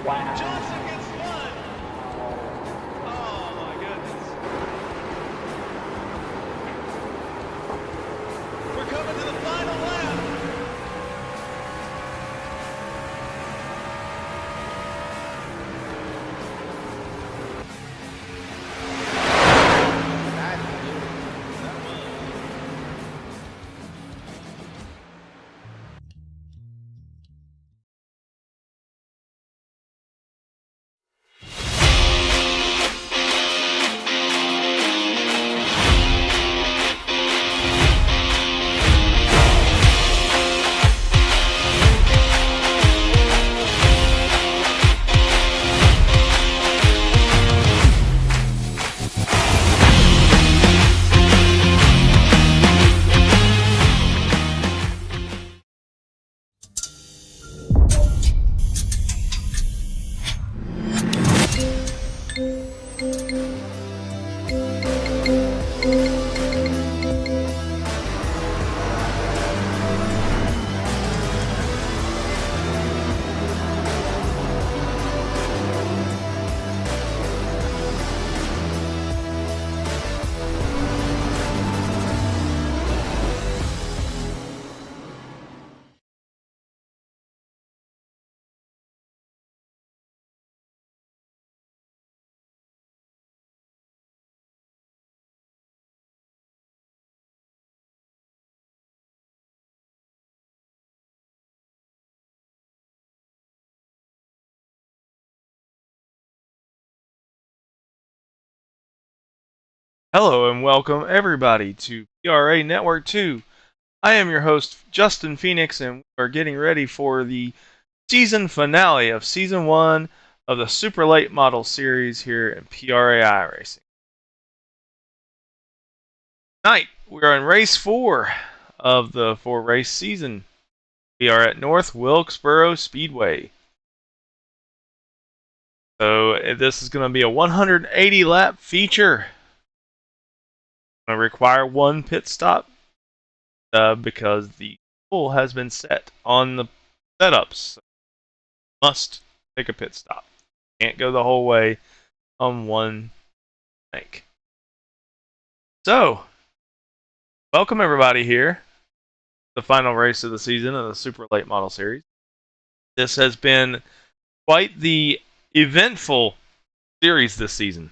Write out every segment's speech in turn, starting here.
Wow. Johnson gets one. Oh my goodness. We're coming to the final lap. Hello and welcome everybody to PRA Network 2. I am your host, Justin Phoenix, and we are getting ready for the season finale of Season 1 of the Super Late Model Series here in PRA iRacing. Tonight, we are in Race 4 of the 4-race season. We are at North Wilkesboro Speedway. So this is going to be a 180-lap feature. Going to require one pit stop because the goal has been set on the setups. Must take a pit stop. Can't go the whole way on one tank. So, welcome everybody here. The final race of the season of the Super Late Model Series. This has been quite the eventful series this season.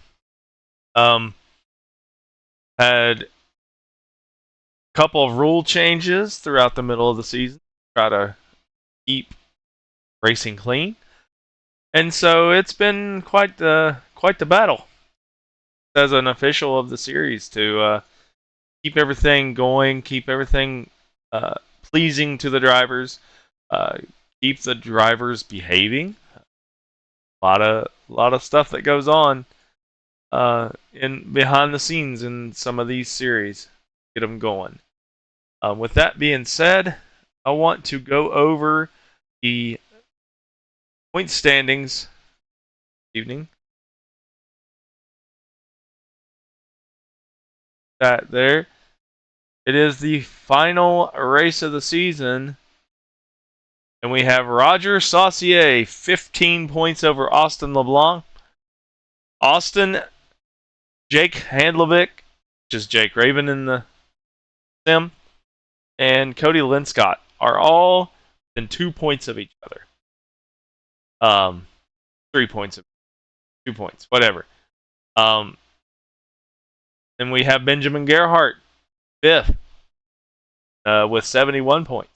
Had a couple of rule changes throughout the middle of the season. Try to keep racing clean. And so it's been quite the battle as an official of the series to keep everything going, keep everything pleasing to the drivers, keep the drivers behaving. A lot of stuff that goes on in behind the scenes in some of these series. Get them going. With that being said, I want to go over the point standings this evening. That there. It is the final race of the season. And we have Roger Saucier, 15 points over Austin LeBlanc. Austin, Jake Handlovic, which is Jake Raven in the sim, and Cody Linscott are all within 2 points of each other. 3 points, 2 points, whatever. And we have Benjamin Gerhardt, 5th, with 71 points.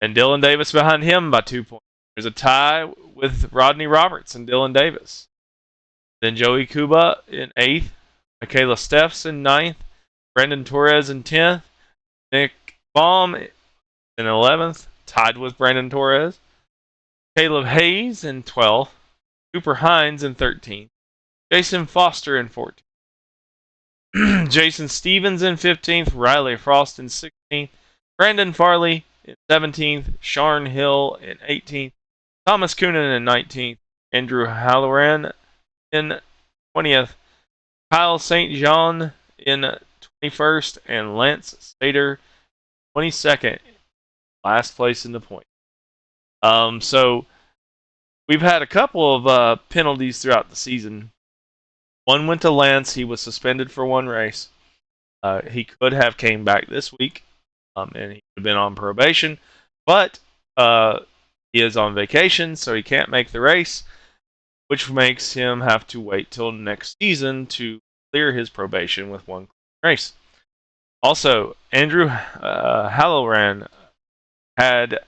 And Dylan Davis behind him by 2 points. There's a tie with Rodney Roberts and Dylan Davis. Then Joey Kuba in 8th. Michaela Steffs in 9th. Brandon Torres in 10th. Nick Baum in 11th. Tied with Brandon Torres. Caleb Hayes in 12th. Cooper Hines in 13th. Jason Foster in 14th. Jason Stevens in 15th. Riley Frost in 16th. Brandon Farley in 17th, Sharn Hill in 18th, Thomas Coonan in 19th, Andrew Halloran in 20th, Kyle St. John in 21st, and Lance Stater 22nd, last place in the point. So we've had a couple of penalties throughout the season. One went to Lance. He was suspended for one race. He could have came back this week, and he would have been on probation, but he is on vacation, so he can't make the race, which makes him have to wait till next season to clear his probation with one race. Also, Andrew Halloran had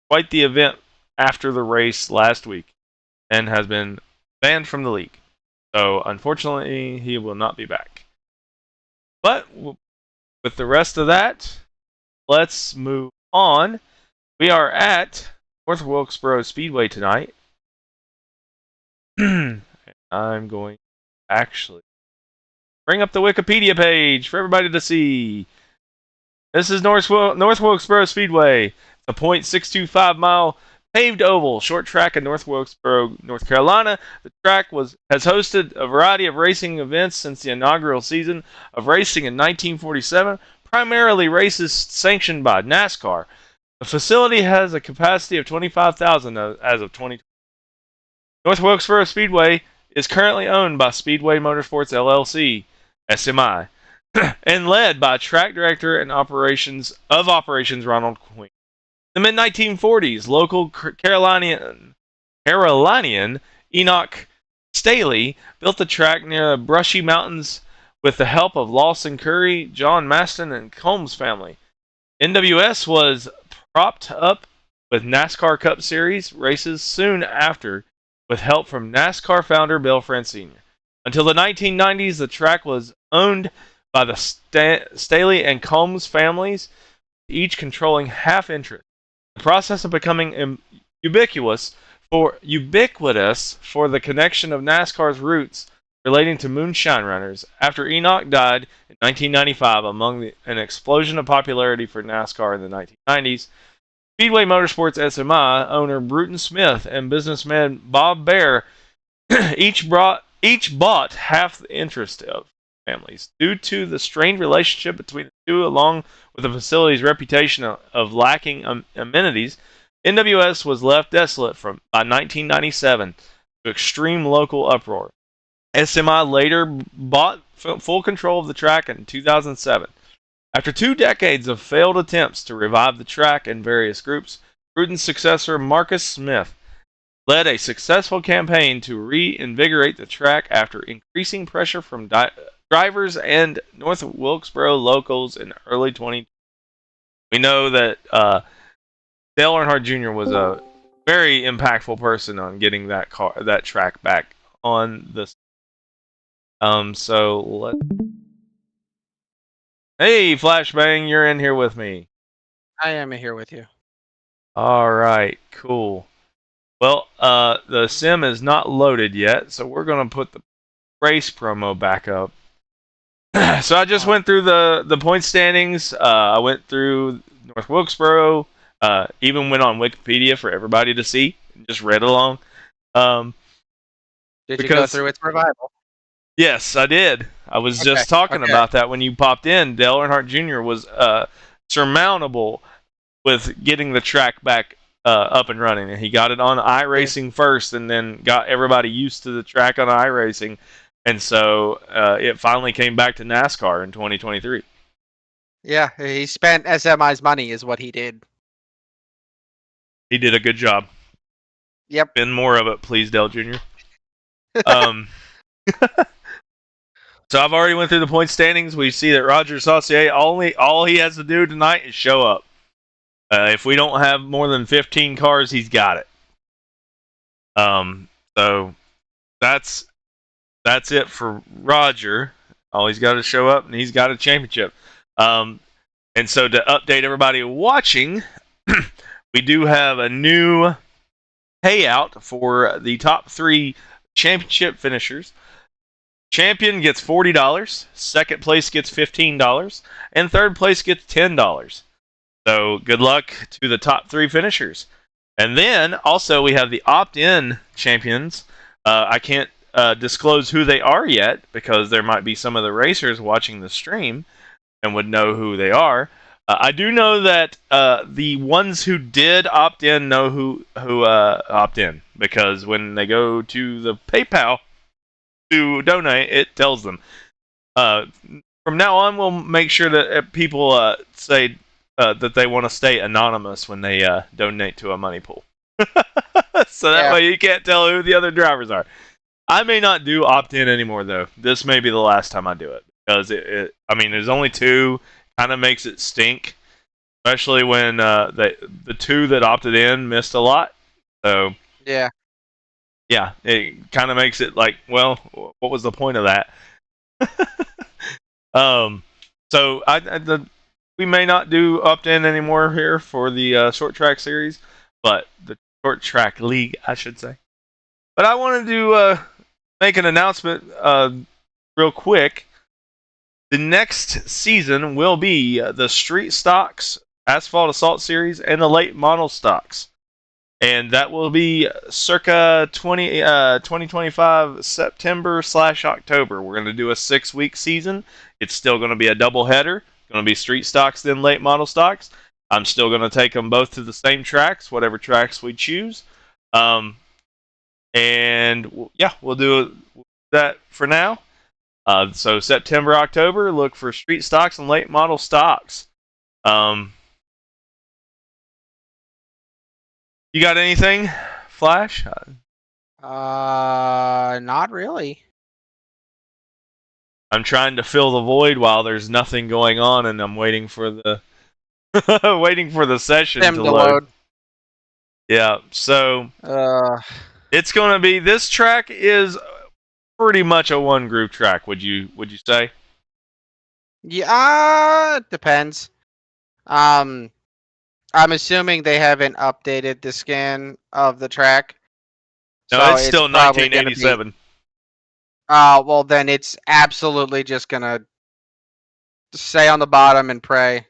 quite the event after the race last week and has been banned from the league. So, unfortunately, he will not be back. But with the rest of that, let's move on. We are at North Wilkesboro Speedway tonight. I'm going to actually bring up the Wikipedia page for everybody to see. This is North Wilkesboro Speedway. It's a 0.625 mile paved oval, short track in North Wilkesboro, North Carolina. The track has hosted a variety of racing events since the inaugural season of racing in 1947, primarily races sanctioned by NASCAR. The facility has a capacity of 25,000 as of 2020. North Wilkesboro Speedway is currently owned by Speedway Motorsports LLC, SMI, and led by track director and operations Ronald Queen. In the mid-1940s, local Carolinian Enoch Staley built the track near the Brushy Mountains with the help of Lawson Curry, John Maston, and Combs family. NWS was propped up with NASCAR Cup Series races soon after, with help from NASCAR founder Bill Francine. Until the 1990s, the track was owned by the Staley and Combs families, each controlling half interest. The process of becoming ubiquitous for the connection of NASCAR's roots relating to moonshine runners after Enoch died in 1995 among an explosion of popularity for NASCAR in the 1990s. Speedway Motorsports SMI owner Bruton Smith and businessman Bob Bear each bought half the interest of families. Due to the strained relationship between the two, along with the facility's reputation of lacking amenities, NWS was left desolate by 1997 to extreme local uproar. SMI later bought full control of the track in 2007. After 2 decades of failed attempts to revive the track in various groups, Bruton's successor Marcus Smith led a successful campaign to reinvigorate the track after increasing pressure from drivers and North Wilkesboro locals in early 2020. We know that Dale Earnhardt Jr. was a very impactful person on getting that track back on the. Hey, Flashbang, you're in here with me. I am here with you. All right, cool. Well, the sim is not loaded yet, so we're going to put the race promo back up. So I just went through the point standings. I went through North Wilkesboro. Even went on Wikipedia for everybody to see. Just read along. Did you go through its revival? Yes, I did. I was just talking about that when you popped in. Dale Earnhardt Jr. was surmountable with getting the track back up and running. And he got it on iRacing first and then got everybody used to the track on iRacing. And so it finally came back to NASCAR in 2023. Yeah, he spent SMI's money is what he did. He did a good job. Yep. Spend more of it, please, Dale Jr. So I've already went through the point standings. We see that Roger Saucier, all he has to do tonight is show up. If we don't have more than 15 cars, he's got it. So that's it for Roger. All he's got to show up, and he's got a championship. And so to update everybody watching, we do have a new payout for the top 3 championship finishers. Champion gets $40, second place gets $15, and third place gets $10. So good luck to the top 3 finishers. And then also we have the opt-in champions. I can't disclose who they are yet because there might be some of the racers watching the stream and would know who they are. I do know that the ones who did opt in know who opt in, because when they go to the PayPal to donate, it tells them. From now on, we'll make sure that people say that they want to stay anonymous when they donate to a money pool. So that Yeah. way you can't tell who the other drivers are. I may not do opt in anymore, though. This may be the last time I do it, because I mean, there's only two. Kind of makes it stink, especially when the two that opted in missed a lot. So Yeah. yeah, it kind of makes it like, well, what was the point of that? um, so we may not do opt in anymore here for the short track series, but the short track league, I should say. But I wanted to make an announcement real quick. The next season will be the Street Stocks Asphalt Assault Series and the Late Model Stocks. And that will be circa 2025 September/October. We're going to do a 6-week season. It's still going to be a double header. Going to be Street Stocks, then Late Model Stocks. I'm still going to take them both to the same tracks, whatever tracks we choose. And yeah, we'll do that for now. So September, October, look for Street Stocks and Late Model Stocks. You got anything, Flash? Not really. I'm trying to fill the void while there's nothing going on, and I'm waiting for the waiting for the session Them to to load. load. Yeah, so Uh, it's going to be, this track is pretty much a one group track. Would you say? yeah, depends. I'm assuming they haven't updated the scan of the track. No, So it's still probably gonna be. 1987. Well then it's absolutely just gonna stay on the bottom and pray.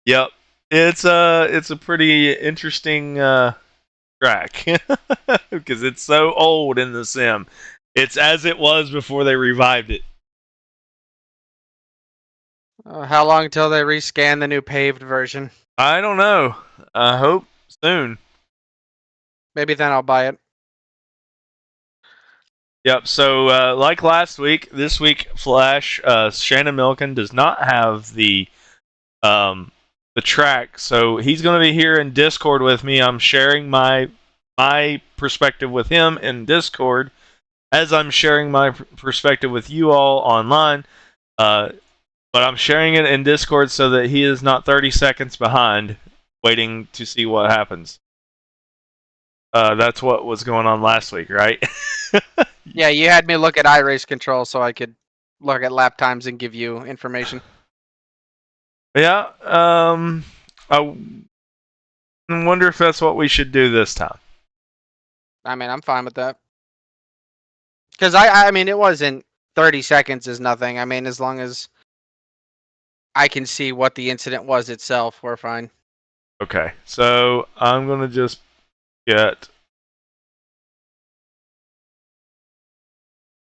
Yep, it's a pretty interesting track because it's so old in the sim. It's as it was before they revived it. How long until they rescan the new paved version? I don't know. I hope soon. Maybe then I'll buy it. Yep. So, like last week, this week, Flash, Shannon Milken does not have the track, so he's going to be here in Discord with me. I'm sharing my perspective with him in Discord, as I'm sharing my perspective with you all online. But I'm sharing it in Discord so that he is not 30 seconds behind, waiting to see what happens. That's what was going on last week, right? Yeah, you had me look at iRace control so I could look at lap times and give you information. Yeah. I wonder if that's what we should do this time. I mean, I'm fine with that. Because I mean, it wasn't 30 seconds is nothing. I mean, as long as I can see what the incident was itself, we're fine. Okay. So I'm gonna just get.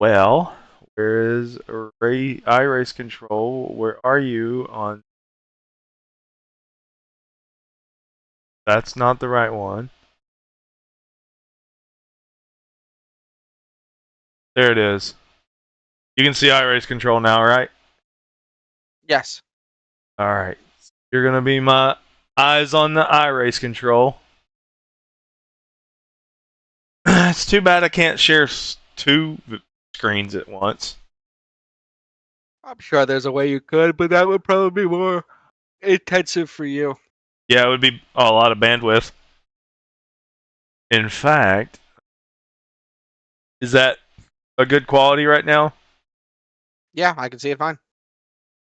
Well, where is iRace control? Where are you on? That's not the right one. There it is. You can see iRace control now, right? Yes. All right. You're gonna be my eyes on the iRace control. It's too bad I can't share two screens at once. I'm sure there's a way you could, but that would probably be more intensive for you. Yeah, it would be a lot of bandwidth. In fact, is that a good quality right now? Yeah, I can see it fine.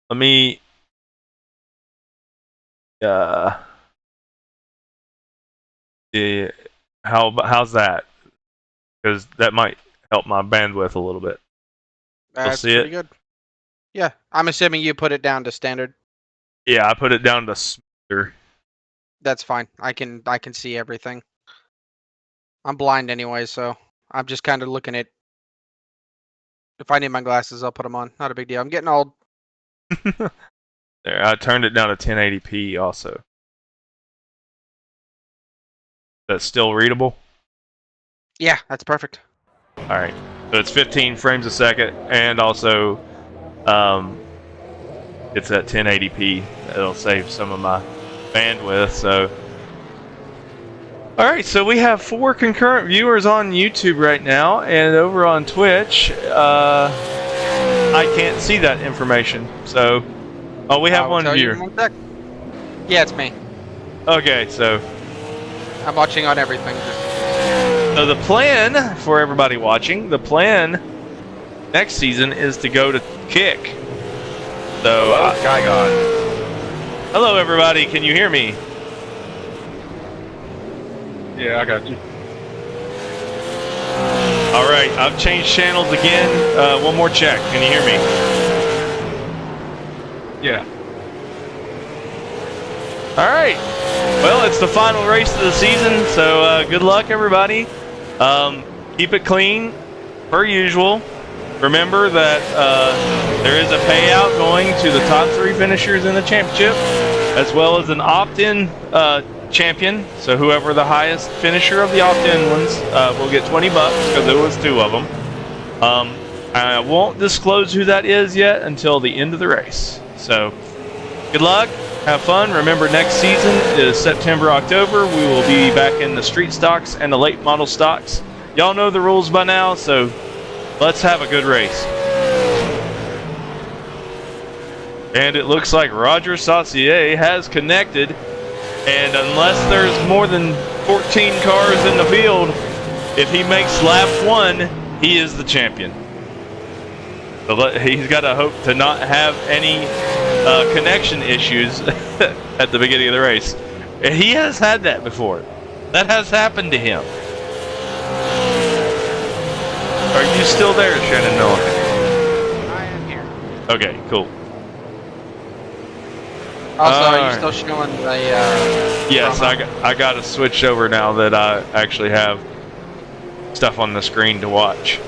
Let me. Yeah. How's that? Because that might help my bandwidth a little bit. That's see pretty it? good. Yeah, I'm assuming you put it down to standard. Yeah, I put it down to smoother. That's fine. I can see everything. I'm blind anyway, so I'm just kind of looking at. If I need my glasses, I'll put them on. Not a big deal. I'm getting old. There, I turned it down to 1080p also. That's still readable? Yeah, that's perfect. Alright. So it's 15 frames a second, and also it's at 1080p. It'll save some of my bandwidth, so. Alright, so we have 4 concurrent viewers on YouTube right now, and over on Twitch, I can't see that information. So, oh, we have one viewer. Yeah, it's me. Okay, so I'm watching on everything. So the plan for everybody watching, the plan next season is to go to Kick. So, Sky God. hello everybody, can you hear me? Yeah, I got you. All right, I've changed channels again. One more check. Can you hear me? Yeah. All right. Well, it's the final race of the season, so good luck, everybody. Keep it clean, per usual. Remember that there is a payout going to the top 3 finishers in the championship, as well as an opt-in champion. So whoever the highest finisher of the opt-in ones will get $20 because there was 2 of them. I won't disclose who that is yet until the end of the race. So good luck, have fun. Remember, next season is September, October. We will be back in the street stocks and the late model stocks. Y'all know the rules by now, so let's have a good race. And it looks like Roger Saucier has connected. And unless there's more than 14 cars in the field, if he makes lap 1, he is the champion. So he's got to hope to not have any connection issues at the beginning of the race. And he has had that before. That has happened to him. Are you still there, Shannon Miller? I am here. Okay, cool. Also, are you still showing the? Yes, promo? I got to switch over now that I actually have stuff on the screen to watch.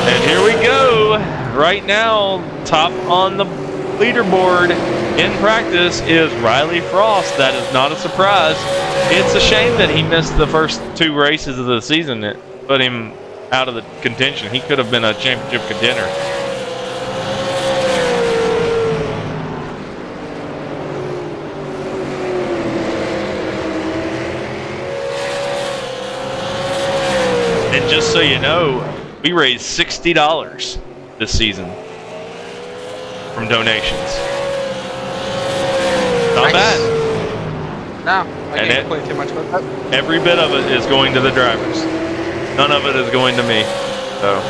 And here we go. Right now, top on the leaderboard in practice is Riley Frost. That is not a surprise. It's a shame that he missed the first 2 races of the season. It put him out of the contention. He could have been a championship contender. And just so you know, we raised $60 this season from donations. Not bad. No, I And can't complain too much about that. Every bit of it is going to the drivers. None of it is going to me. So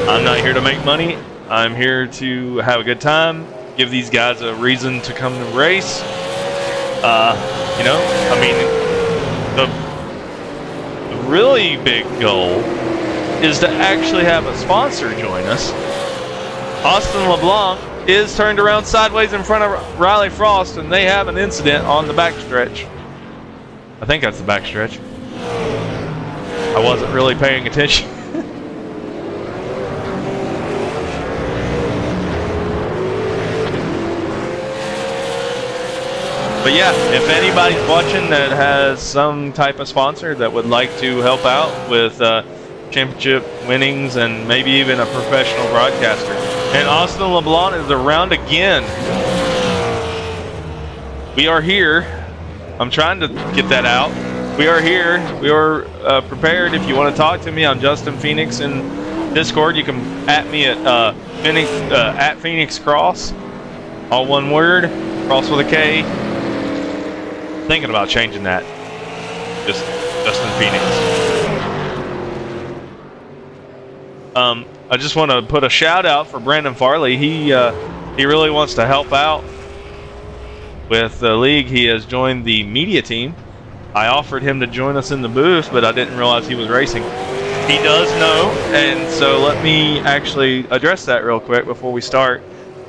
I'm not here to make money. I'm here to have a good time, give these guys a reason to come to race. You know, I mean, the really big goal is to actually have a sponsor join us. Austin LeBlanc is turned around sideways in front of Riley Frost, and they have an incident on the backstretch. I think that's the backstretch. I wasn't really paying attention. But yeah, if anybody's watching that has some type of sponsor that would like to help out with championship winnings and maybe even a professional broadcaster. And Austin LeBlanc is around again. We are here. I'm trying to get that out. We are here. We are prepared. If you want to talk to me, I'm Justin Phoenix in Discord. You can at me at Phoenix Cross. All one word. Cross with a K. Thinking about changing that. Just Justin Phoenix. I just want to put a shout out for Brandon Farley. He really wants to help out with the league. He has joined the media team. I offered him to join us in the booth, but I didn't realize he was racing. He does know, and so let me actually address that real quick before we start.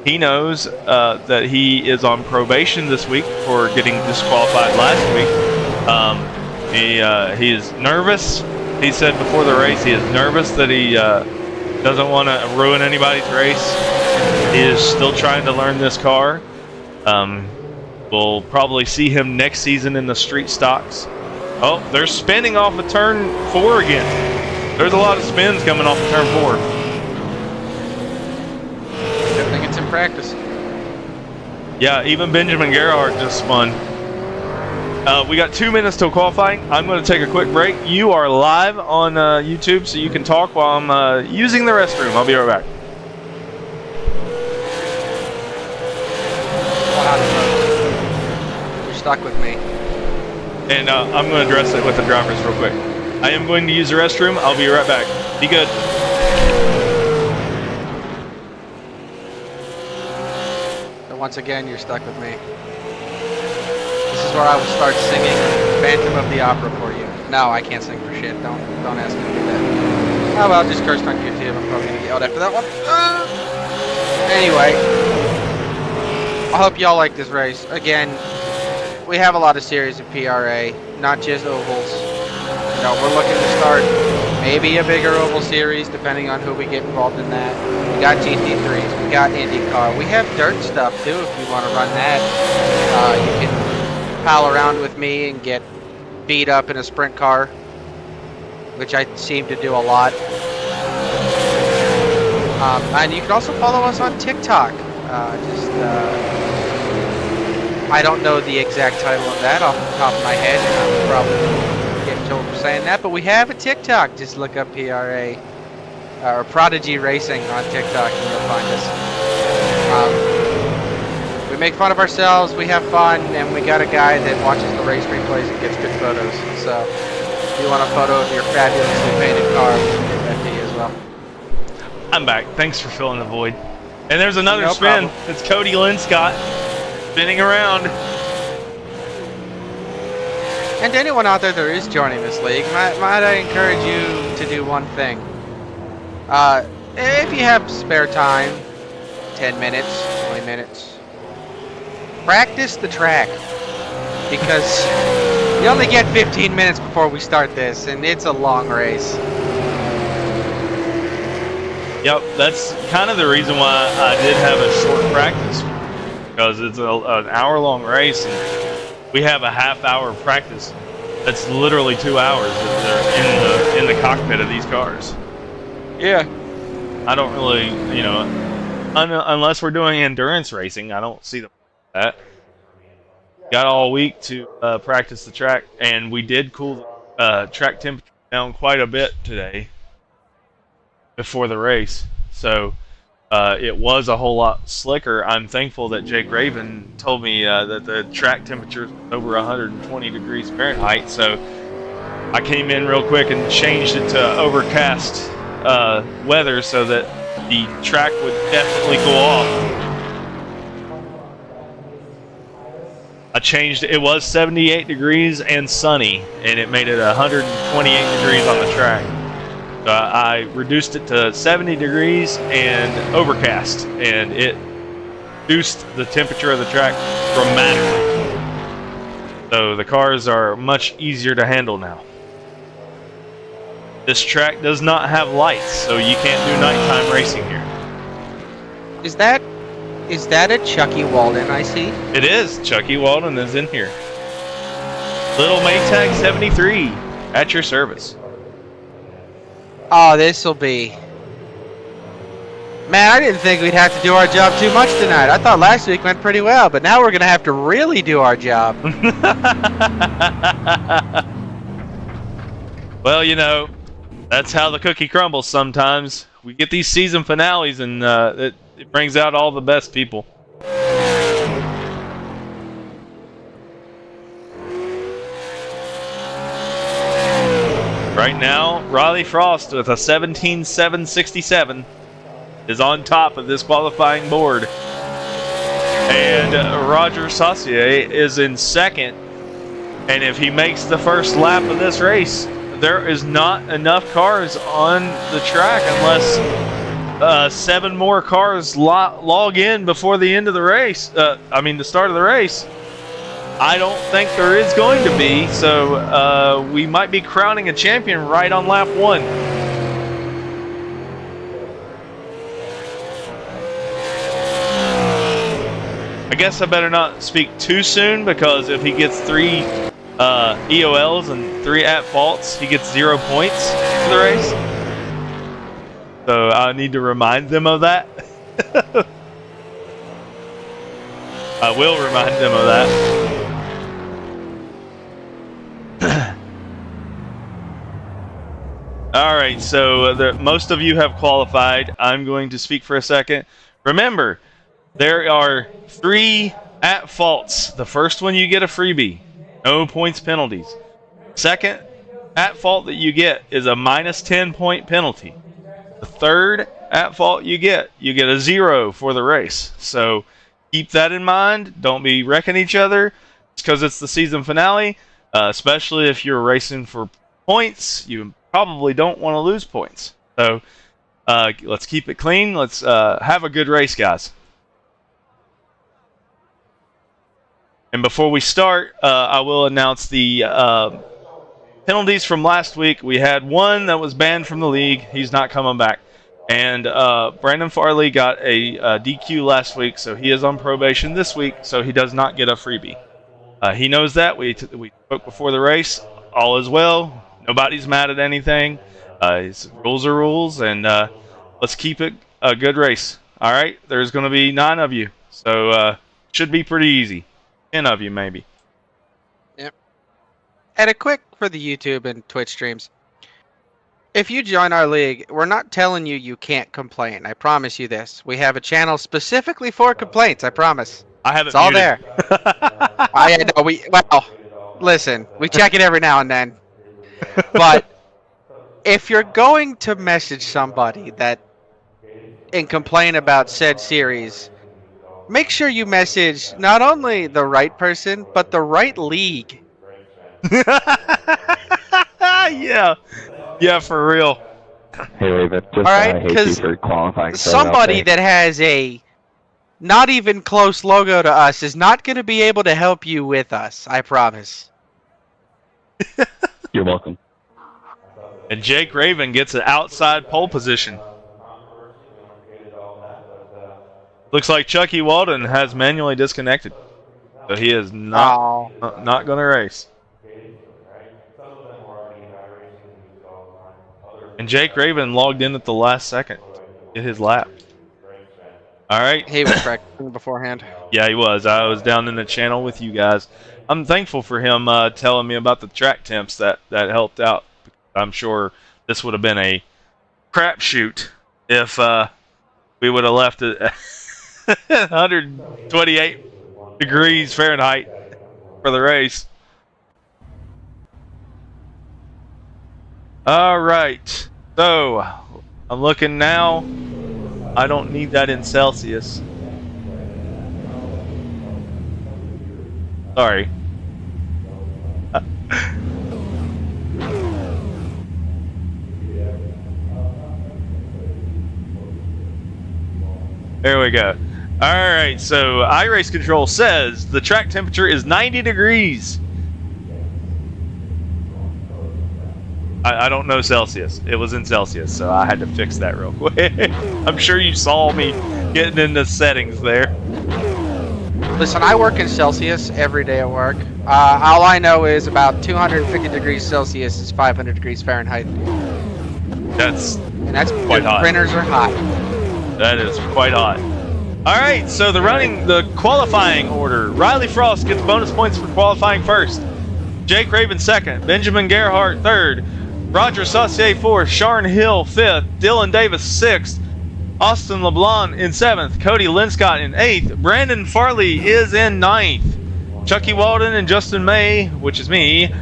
He knows that he is on probation this week for getting disqualified last week. He is nervous. He said before the race he is nervous that he doesn't want to ruin anybody's race. He is still trying to learn this car. We'll probably see him next season in the street stocks. Oh, they're spinning off of turn 4 again. There's a lot of spins coming off of turn 4. Good thing it's in practice. Yeah, even Benjamin Gerhardt just spun. We got 2 minutes till qualifying. I'm going to take a quick break. You are live on YouTube, so you can talk while I'm using the restroom. I'll be right back. You're stuck with me. And I'm going to address it with the drivers real quick. I am going to use the restroom. I'll be right back. Be good. But once again, you're stuck with me. This is where I will start singing Phantom of the Opera for you. No, I can't sing for shit. Don't ask me to do that. Oh well, just cursed on YouTube. I'm probably gonna get yelled after that one. Anyway, I hope y'all like this race. Again, we have a lot of series of PRA, not just ovals. You know, we're looking to start maybe a bigger oval series, depending on who we get involved in that. We got GT3s, we got IndyCar. We have dirt stuff too if you want to run that. You can pal around with me and get beat up in a sprint car, which I seem to do a lot. And you can also follow us on TikTok. I don't know the exact title of that off the top of my head, and I'm probably getting told for saying that, but we have a TikTok. Just look up PRA or Prodigy Racing on TikTok and you'll find us. We make fun of ourselves, we have fun, and we got a guy that watches the race replays and gets good photos. So if you want a photo of your fabulously painted car, we can get that to you as well. I'm back. Thanks for filling the void. And there's another No spin. problem. It's Cody Linscott spinning around. And to anyone out there that is joining this league, might I encourage you to do one thing. If you have spare time, 10 minutes, 20 minutes, practice the track. Because you only get 15 minutes before we start this, and it's a long race. Yep, that's kind of the reason why I did have a short practice. Because it's an hour-long race, and we have a half-hour practice. That's literally 2 hours that they're in the cockpit of these cars. Yeah. I don't really, you know, unless we're doing endurance racing, I don't see that. Got all week to practice the track, and we did cool the track temperature down quite a bit today before the race. So it was a whole lot slicker. I'm thankful that Jake Raven told me that the track temperature is over 120 degrees Fahrenheit. So I came in real quick and changed it to overcast weather so that the track would definitely cool off. I changed it. It was 78 degrees and sunny, and it made it 128 degrees on the track. So I reduced it to 70 degrees and overcast, and it reduced the temperature of the track dramatically. So the cars are much easier to handle now. This track does not have lights, so you can't do nighttime racing here. Is that a Chucky Walden I see? It is. Chucky Walden is in here. Little Maytag 73 at your service. Oh, this'll be... Man, I didn't think we'd have to do our job too much tonight. I thought last week went pretty well, but now we're going to have to really do our job. Well, you know, that's how the cookie crumbles sometimes. We get these season finales, and it brings out all the best people. Right now, Riley Frost with a 17.767 is on top of this qualifying board. And Roger Saucier is in second. And if he makes the first lap of this race, there is not enough cars on the track unless 7 more cars log in before the end of the race. The start of the race. I don't think there is going to be, so we might be crowning a champion right on lap 1. I guess I better not speak too soon, because if he gets 3 EOLs and 3 at-faults, he gets 0 points for the race. So I need to remind them of that. I will remind them of that. Alright, so most of you have qualified. I'm going to speak for a second. Remember, there are 3 at-faults. The first one you get a freebie. No points penalties. Second at-fault that you get is a minus 10 point penalty. The third at-fault you get a 0 for the race. So keep that in mind. Don't be wrecking each other. It's because it's the season finale. Especially if you're racing for points, you probably don't want to lose points. So let's keep it clean. Let's have a good race, guys. And before we start, I will announce the penalties from last week. We had one that was banned from the league. He's not coming back. And Brandon Farley got a DQ last week, so he is on probation this week, so he does not get a freebie. He knows that. We spoke before the race. All is well. Nobody's mad at anything. Rules are rules, and let's keep it a good race. All right? There's going to be 9 of you, so should be pretty easy. 10 of you, maybe. Yep. And a quick for the YouTube and Twitch streams. If you join our league, we're not telling you you can't complain. I promise you this. We have a channel specifically for complaints. I promise. I have it It's all muted. there. I know listen, we check it every now and then. But if you're going to message somebody and complain about said series, make sure you message not only the right person, but the right league. Yeah, for real. Hey, Raven, just Alright, I hate you 'cause for qualifying. Somebody that has a not even close logo to us is not going to be able to help you with us. I promise. You're welcome. And Jake Raven gets an outside pole position. Looks like Chucky Walden has manually disconnected, so he is not going to race. And Jake Raven logged in at the last second, get his lap. All right. He was practicing beforehand. Yeah, he was. I was down in the channel with you guys. I'm thankful for him telling me about the track temps that helped out. I'm sure this would have been a crapshoot if we would have left it at 128 degrees Fahrenheit for the race. All right. So I'm looking now. I don't need that in Celsius. Sorry. There we go. All right, so iRace Control says the track temperature is 90 degrees. I don't know Celsius. It was in Celsius, so I had to fix that real quick. I'm sure you saw me getting into settings there. Listen, I work in Celsius every day at work. All I know is about 250 degrees Celsius is 500 degrees Fahrenheit. That's Quite hot. Printers are hot. That is quite hot. All right, so the qualifying order. Riley Frost gets bonus points for qualifying first. Jake Raven second. Benjamin Gerhardt third. Roger Saucier fourth. Sharon Hill fifth. Dylan Davis sixth. Austin LeBlanc in seventh. Cody Linscott in eighth. Brandon Farley is in ninth. Chucky Walden and Justin May, which is me,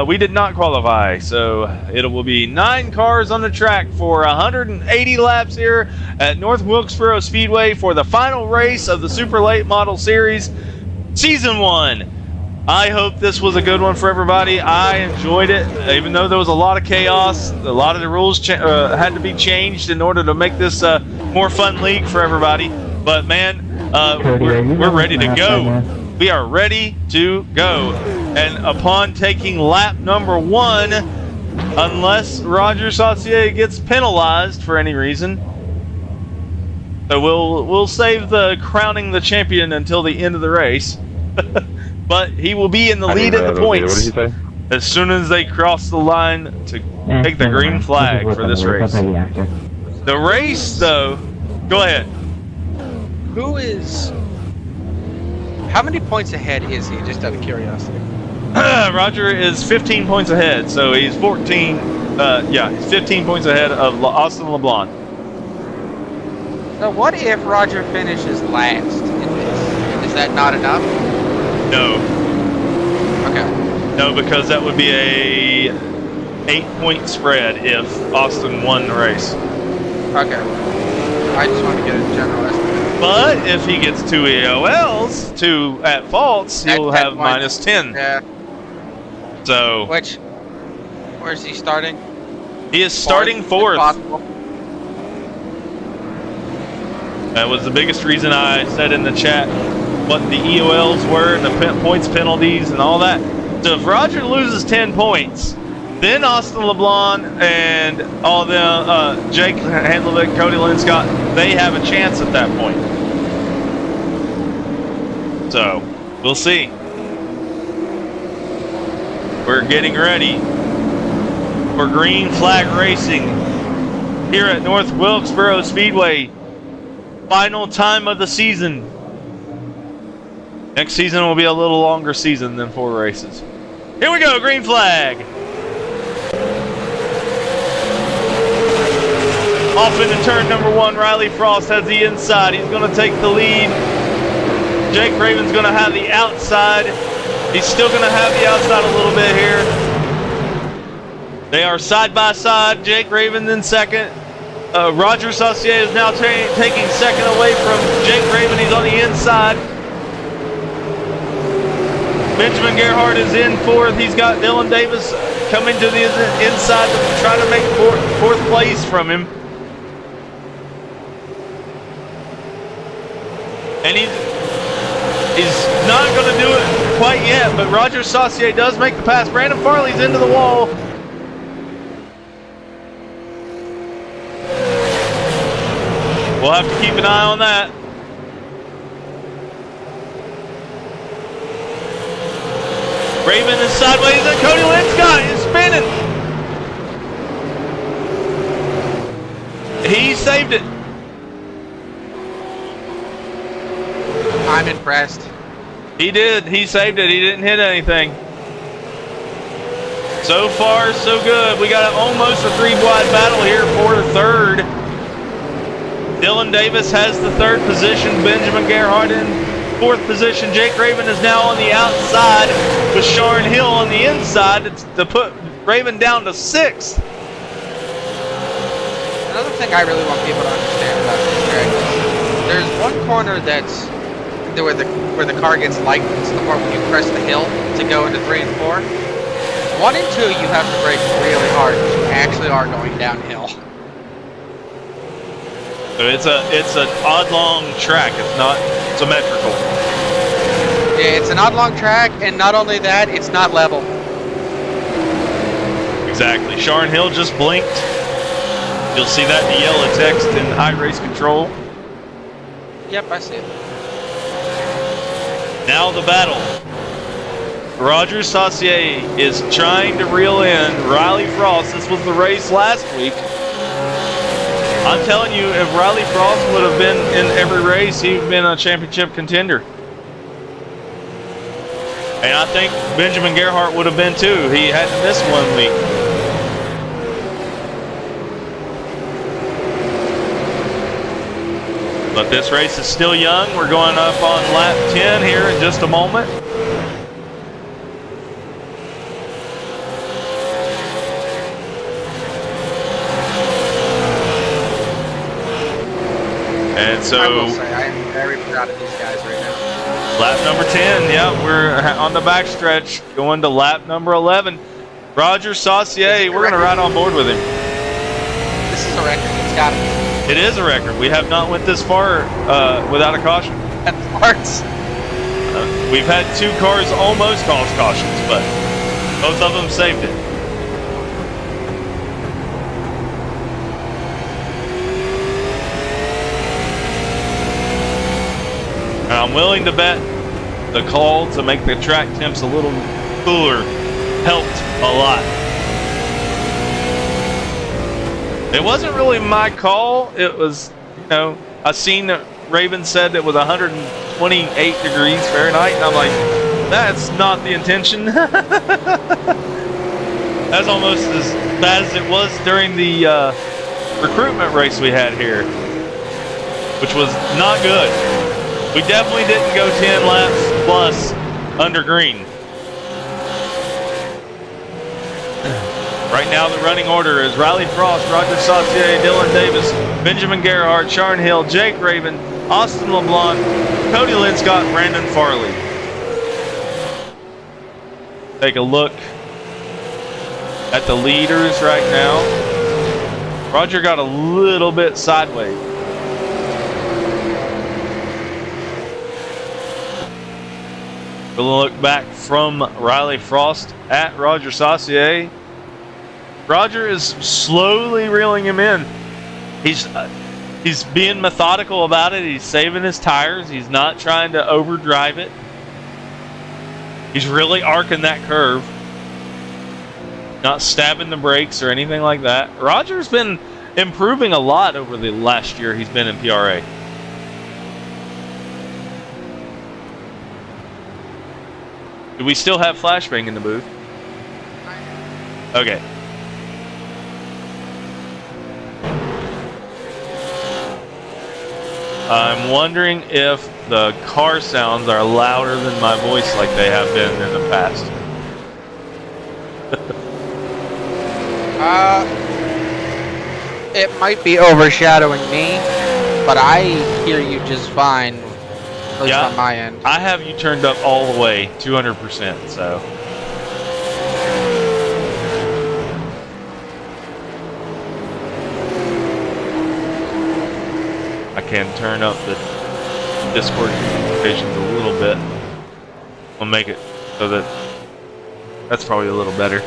we did not qualify, so it will be 9 cars on the track for 180 laps here at North Wilkesboro Speedway for the final race of the Super Late Model Series Season 1. I hope this was a good one for everybody. I enjoyed it, even though there was a lot of chaos. A lot of the rules had to be changed in order to make this more fun league for everybody. But man, we're ready to go. We are ready to go. And upon taking lap number 1, unless Roger Saucier gets penalized for any reason, so we'll save the crowning the champion until the end of the race. But he will be in the lead at the points What did he say? as soon as they cross the line to take the green flag for this race. The race, though, go ahead. Who is? How many points ahead is he? Just out of curiosity. Roger is 15 points ahead, so he's 14. He's 15 points ahead of Austin LeBlanc. So what if Roger finishes last in this? Is that not enough? No, Okay. no, because that would be a 8-point spread if Austin won the race. Okay. I just want to get a general estimate. But if he gets 2 EOLs, 2 at faults, he'll At have -10. minus 10. Yeah. So Where's he starting? he is starting if 4th. possible. That was the biggest reason I said in the chat what the EOLs were and the points penalties and all that. So if Roger loses 10 points, then Austin LeBlanc and all them, Jake Handlevick, Cody Linscott, they have a chance at that point. So we'll see. We're getting ready for green flag racing here at North Wilkesboro Speedway. Final time of the season. Next season will be a little longer season than 4 races. Here we go, green flag. Off into turn number 1, Riley Frost has the inside. He's going to take the lead. Jake Raven's going to have the outside. He's still going to have the outside a little bit here. They are side by side. Jake Raven in second. Roger Saucier is now taking second away from Jake Raven. He's on the inside. Benjamin Gerhardt is in 4th. He's got Dylan Davis coming to the inside to try to make 4th place from him. And he's not going to do it quite yet, but Roger Saucier does make the pass. Brandon Farley's into the wall. We'll have to keep an eye on that. Raven is sideways and Cody Linscott is spinning. He saved it. I'm impressed. He did. He saved it. He didn't hit anything. So far, so good. We got almost a 3-wide battle here for 3rd. Dylan Davis has the 3rd position. Benjamin Gerhardt in 4th position. Jake Raven is now on the outside with Sharon Hill on the inside to put Raven down to 6th. Another thing I really want people to understand about this track is there's one corner that's where the car gets light. It's the part when you press the hill to go into 3 and 4. 1 and 2, you have to brake really hard because you actually are going downhill. So it's an odd-long track. It's not symmetrical. Yeah, it's an odd-long track, and not only that, it's not level. Exactly. Sharon Hill just blinked. You'll see that in the yellow text in iRace control. Yep, I see it. Now the battle. Roger Saucier is trying to reel in Riley Frost. This was the race last week. I'm telling you, if Riley Frost would have been in every race, he'd been a championship contender. And I think Benjamin Gerhardt would have been too. He had to miss 1 week. But this race is still young. We're going up on lap 10 here in just a moment. And so, I will say, I am very proud of these guys right now. lap number 10, yeah, we're on the backstretch, going to lap number 11. Roger Saucier, we're going to ride on board with him. This is a record. It's got to be. It is a record. We have not went this far without a caution. At parts. We've had 2 cars almost cause cautions, but both of them saved it. And I'm willing to bet the call to make the track temps a little cooler helped a lot. It wasn't really my call. It was, you know, I seen that Raven said it was 128 degrees Fahrenheit, and I'm like, that's not the intention. That's almost as bad as it was during the recruitment race we had here, which was not good. We definitely didn't go 10 laps plus under green. Right now, the running order is Riley Frost, Roger Saucier, Dylan Davis, Benjamin Gerhardt, Sharon Hill, Jake Raven, Austin LeBlanc, Cody Linscott, Brandon Farley. Take a look at the leaders right now. Roger got a little bit sideways. We'll look back from Riley Frost at Roger Saucier. Roger is slowly reeling him in. He's being methodical about it. He's saving his tires. He's not trying to overdrive it. He's really arcing that curve. Not stabbing the brakes or anything like that. Roger's been improving a lot over the last year he's been in PRA. Do we still have flashbang in the booth? Okay. I'm wondering if the car sounds are louder than my voice like they have been in the past. It might be overshadowing me, but I hear you just fine, at least on my end. I have you turned up all the way, 200%, so. I can turn up the Discord notifications a little bit. I'll make it so that that's probably a little better.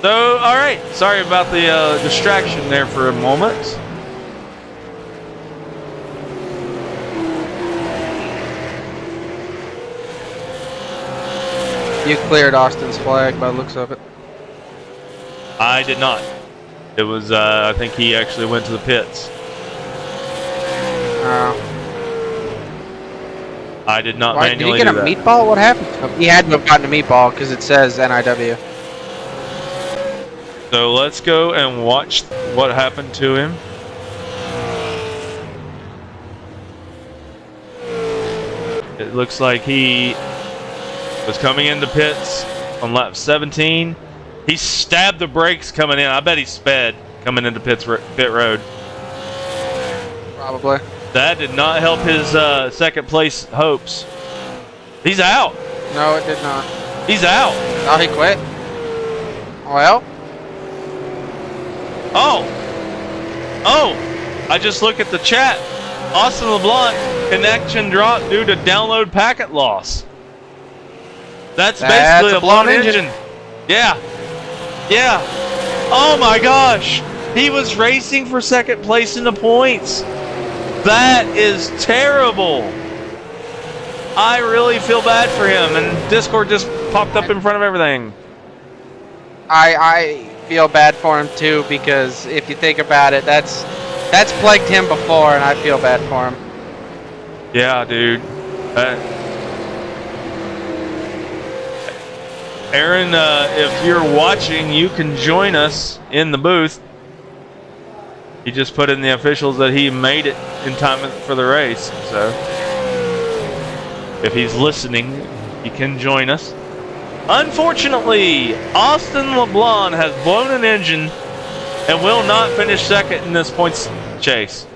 So, alright, sorry about the distraction there for a moment. You cleared Austin's flag by the looks of it. I did not. It was, I think he actually went to the pits. I did not manually do that. Did he get a meatball? What happened? He had to have gotten a meatball because it says NIW. So let's go and watch what happened to him. It looks like he was coming into pits on lap 17. He stabbed the brakes coming in. I bet he sped coming into pit road. Probably. That did not help his second place hopes. He's out. No, it did not. He's out. Oh, he quit? Well? Oh, I just look at the chat. Austin LeBlanc, connection dropped due to download packet loss. That's basically a blown engine. Yeah. Oh my gosh. He was racing for second place in the points. That is terrible. I really feel bad for him, and Discord just popped up in front of everything. I feel bad for him too, because if you think about it, that's plagued him before, and I feel bad for him. Yeah, dude. Aaron, if you're watching, you can join us in the booth. He just put in the officials that he made it in time for the race, so if he's listening, he can join us. Unfortunately, Austin LeBlanc has blown an engine and will not finish second in this points chase.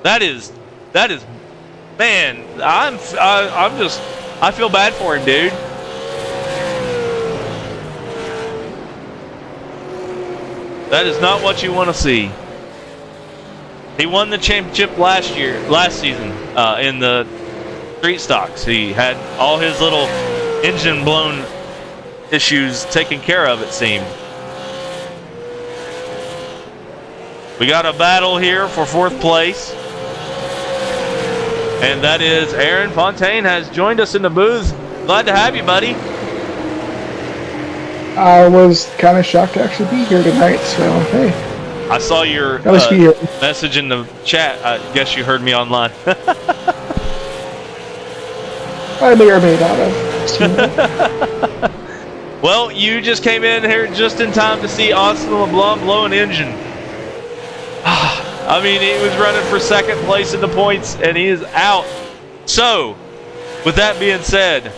That is, man. I feel bad for him, dude. That is not what you want to see. He won the championship last season in the street stocks. He had all his little engine blown issues taken care of, it seemed. We got a battle here for 4th place. And that is Aaron Fontaine has joined us in the booth. Glad to have you, buddy. I was kind of shocked to actually be here tonight, so hey. I saw your message in the chat. I guess you heard me online. I may or may not have. Well, you just came in here just in time to see Austin LeBlanc blow an engine. I mean, he was running for 2nd place in the points, and he is out. So, with that being said,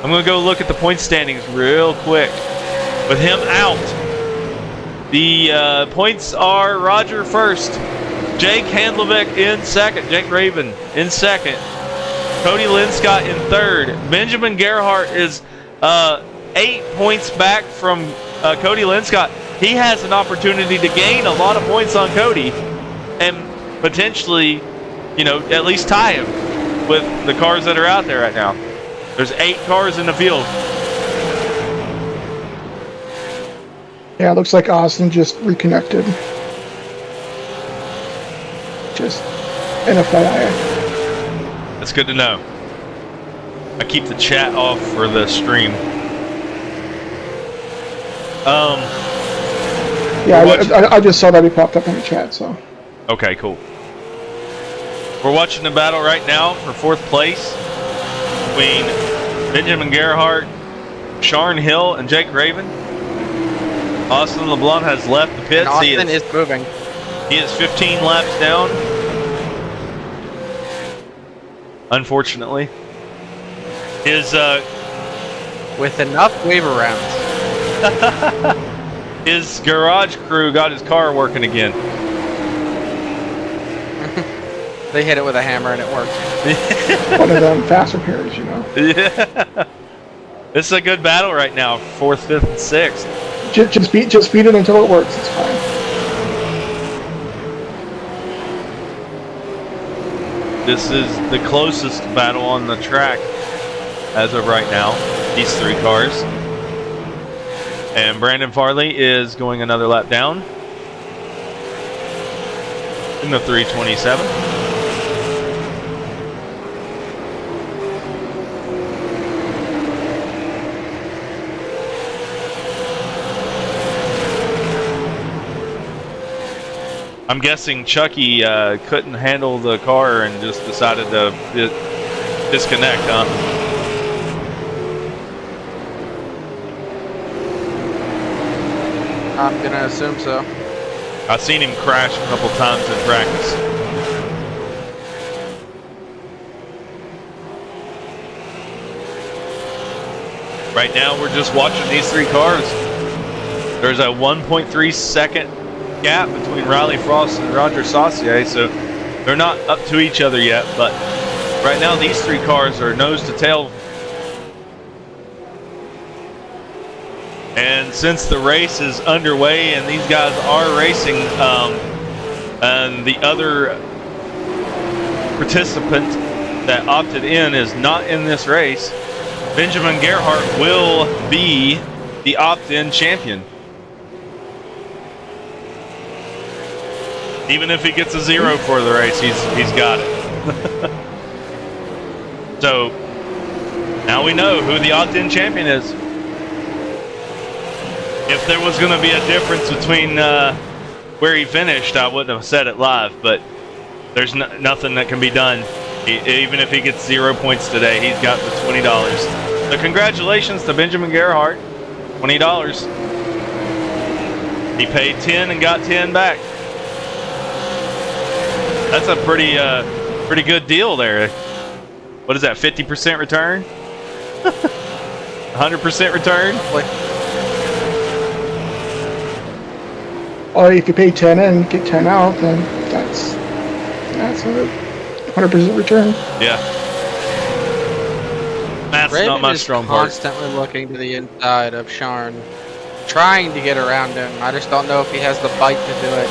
I'm going to go look at the point standings real quick. With him out, the points are Roger first, Jake Handlevick in 2nd, Jake Raven in 2nd, Cody Linscott in 3rd. Benjamin Gerhardt is 8 points back from Cody Linscott. He has an opportunity to gain a lot of points on Cody and potentially, you know, at least tie him with the cars that are out there right now. There's 8 cars in the field. Yeah, it looks like Austin just reconnected. Just FYI. That's good to know. I keep the chat off for the stream. Yeah, I just saw that he popped up in the chat, so. Okay, cool. We're watching the battle right now for 4th place between Benjamin Gerhardt, Sharn Hill, and Jake Raven. Austin LeBlanc has left the pits. And Austin is moving. He is 15 laps down. Unfortunately. His with enough waiver rounds. His garage crew got his car working again. They hit it with a hammer and it worked. One of them fast repairs, you know. Yeah. This is a good battle right now. 4th, 5th, and 6th. Just beat it until it works. It's fine. This is the closest battle on the track as of right now. These 3 cars. And Brandon Farley is going another lap down in the 327. I'm guessing Chucky couldn't handle the car and just decided to disconnect, huh? I'm gonna assume so. I've seen him crash a couple times in practice. Right now, we're just watching these 3 cars. There's a 1.3 second gap between Riley Frost and Roger Saucier, so they're not up to each other yet, but right now these 3 cars are nose to tail. And since the race is underway and these guys are racing, and the other participant that opted in is not in this race, Benjamin Gerhardt will be the opt-in champion. Even if he gets a 0 for the race, he's got it. So now we know who the opt-in champion is. If there was going to be a difference between where he finished, I wouldn't have said it live, but there's nothing that can be done. Even if he gets 0 points today, he's got the $20. So congratulations to Benjamin Gerhardt, $20. He paid 10 and got 10 back. That's a pretty good deal there. What is that, 50% return? 100% return? Or if you pay 10 in and get 10 out, then that's a 100% return. Yeah. Math's Raven not my is strong part. constantly looking to the inside of Sharn, trying to get around him. I just don't know if he has the bite to do it.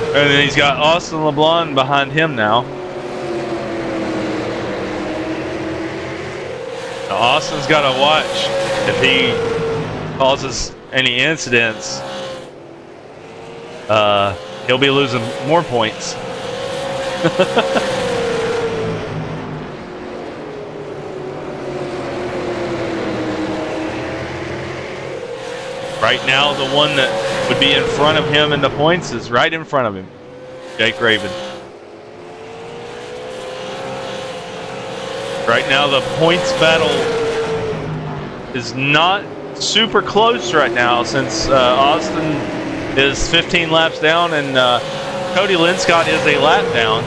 And then he's got Austin LeBlanc behind him now. Now, Austin's got to watch if he causes any incidents. He'll be losing more points. Right now, the one that would be in front of him in the points is right in front of him, Jake Raven. Right now, the points battle is not super close right now since Austin is 15 laps down and Cody Linscott is a lap down.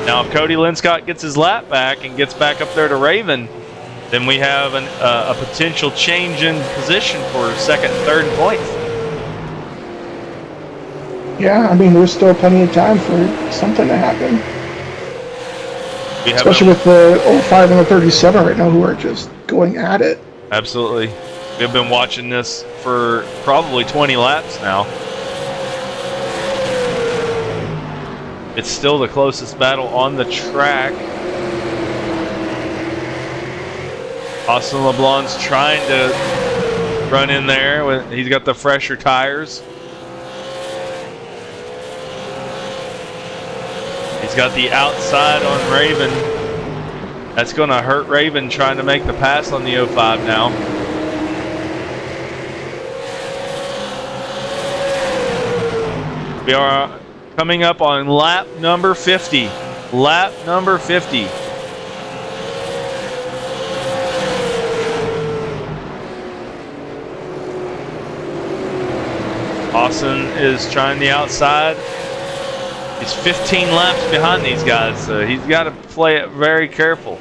Now, if Cody Linscott gets his lap back and gets back up there to Raven, then we have a potential change in position for second and third points. Yeah, I mean, there's still plenty of time for something to happen. Especially with the 05 and the 37 right now who are just going at it. Absolutely. We've been watching this for probably 20 laps now. It's still the closest battle on the track. Austin LeBlanc's trying to run in there. He's got the fresher tires. He's got the outside on Raven. That's going to hurt Raven trying to make the pass on the 05 now. We are coming up on lap number 50. Lap number 50. Austin is trying the outside. He's 15 laps behind these guys, so he's got to play it very careful.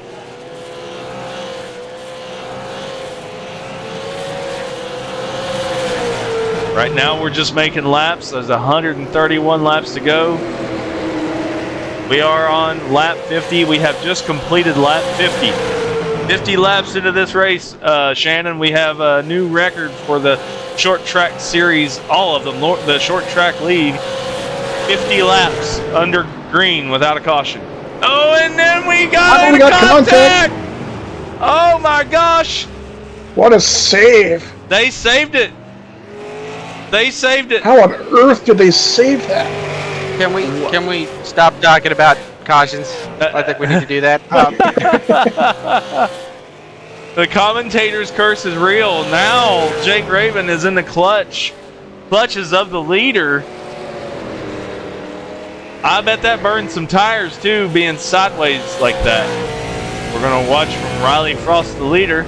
Right now we're just making laps. There's 131 laps to go. We are on lap 50. We have just completed lap 50. 50 laps into this race, Shannon, we have a new record for the short track series, all of them, the short track lead. 50 laps under green without a caution. Oh, and then we got contact! Oh my gosh! What a save! They saved it. They saved it. How on earth did they save that? Can we stop talking about cautions? I think we need to do that. The commentator's curse is real. Now Jake Raven is in the clutches of the leader. I bet that burned some tires too, being sideways like that. We're going to watch from Riley Frost, the leader.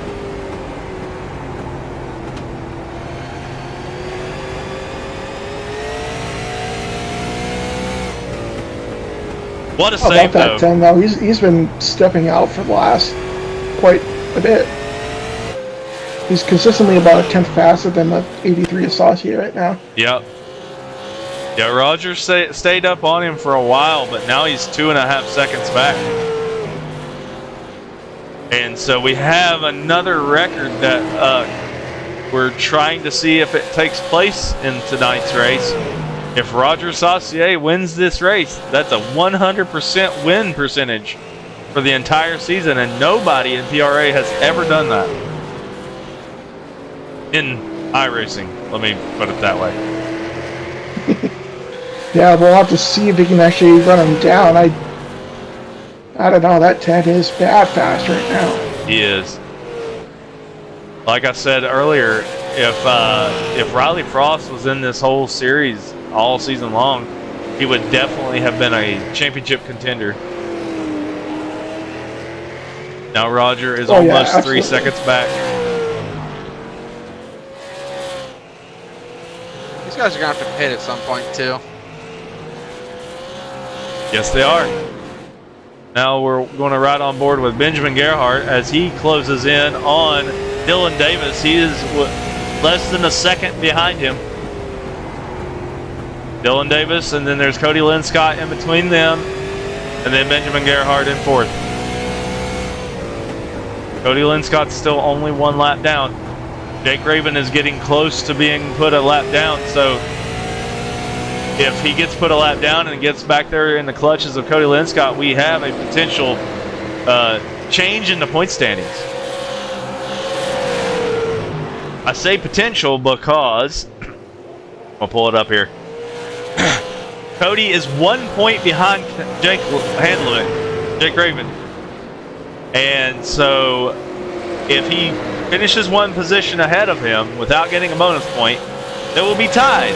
What a save, about that 10, though. He's been stepping out for the last quite a bit. He's consistently about a tenth faster than the 83 Assassy right now. Yep. Yeah, Roger stayed up on him for a while, but now he's 2.5 seconds back. And so we have another record that we're trying to see if it takes place in tonight's race. If Roger Saucier wins this race, that's a 100% win percentage for the entire season, and nobody in PRA has ever done that. In iRacing, let me put it that way. Yeah, we'll have to see if he can actually run him down. I don't know, that 10 is bad fast right now. He is. Like I said earlier, if Riley Frost was in this whole series all season long, he would definitely have been a championship contender. Now Roger is almost 3 seconds back. These guys are going to have to pit at some point, too. Yes, they are. Now we're going to ride on board with Benjamin Gerhardt as he closes in on Dylan Davis. He is less than a second behind him. Dylan Davis, and then there's Cody Linscott in between them, and then Benjamin Gerhardt in fourth. Cody Linscott's still only 1 lap down. Jake Raven is getting close to being put a lap down, so if he gets put a lap down and gets back there in the clutches of Cody Linscott, we have a potential change in the point standings. I say potential because I'll pull it up here. Cody is 1 point behind Jake Raven. And so if he finishes one position ahead of him without getting a bonus point, they will be tied.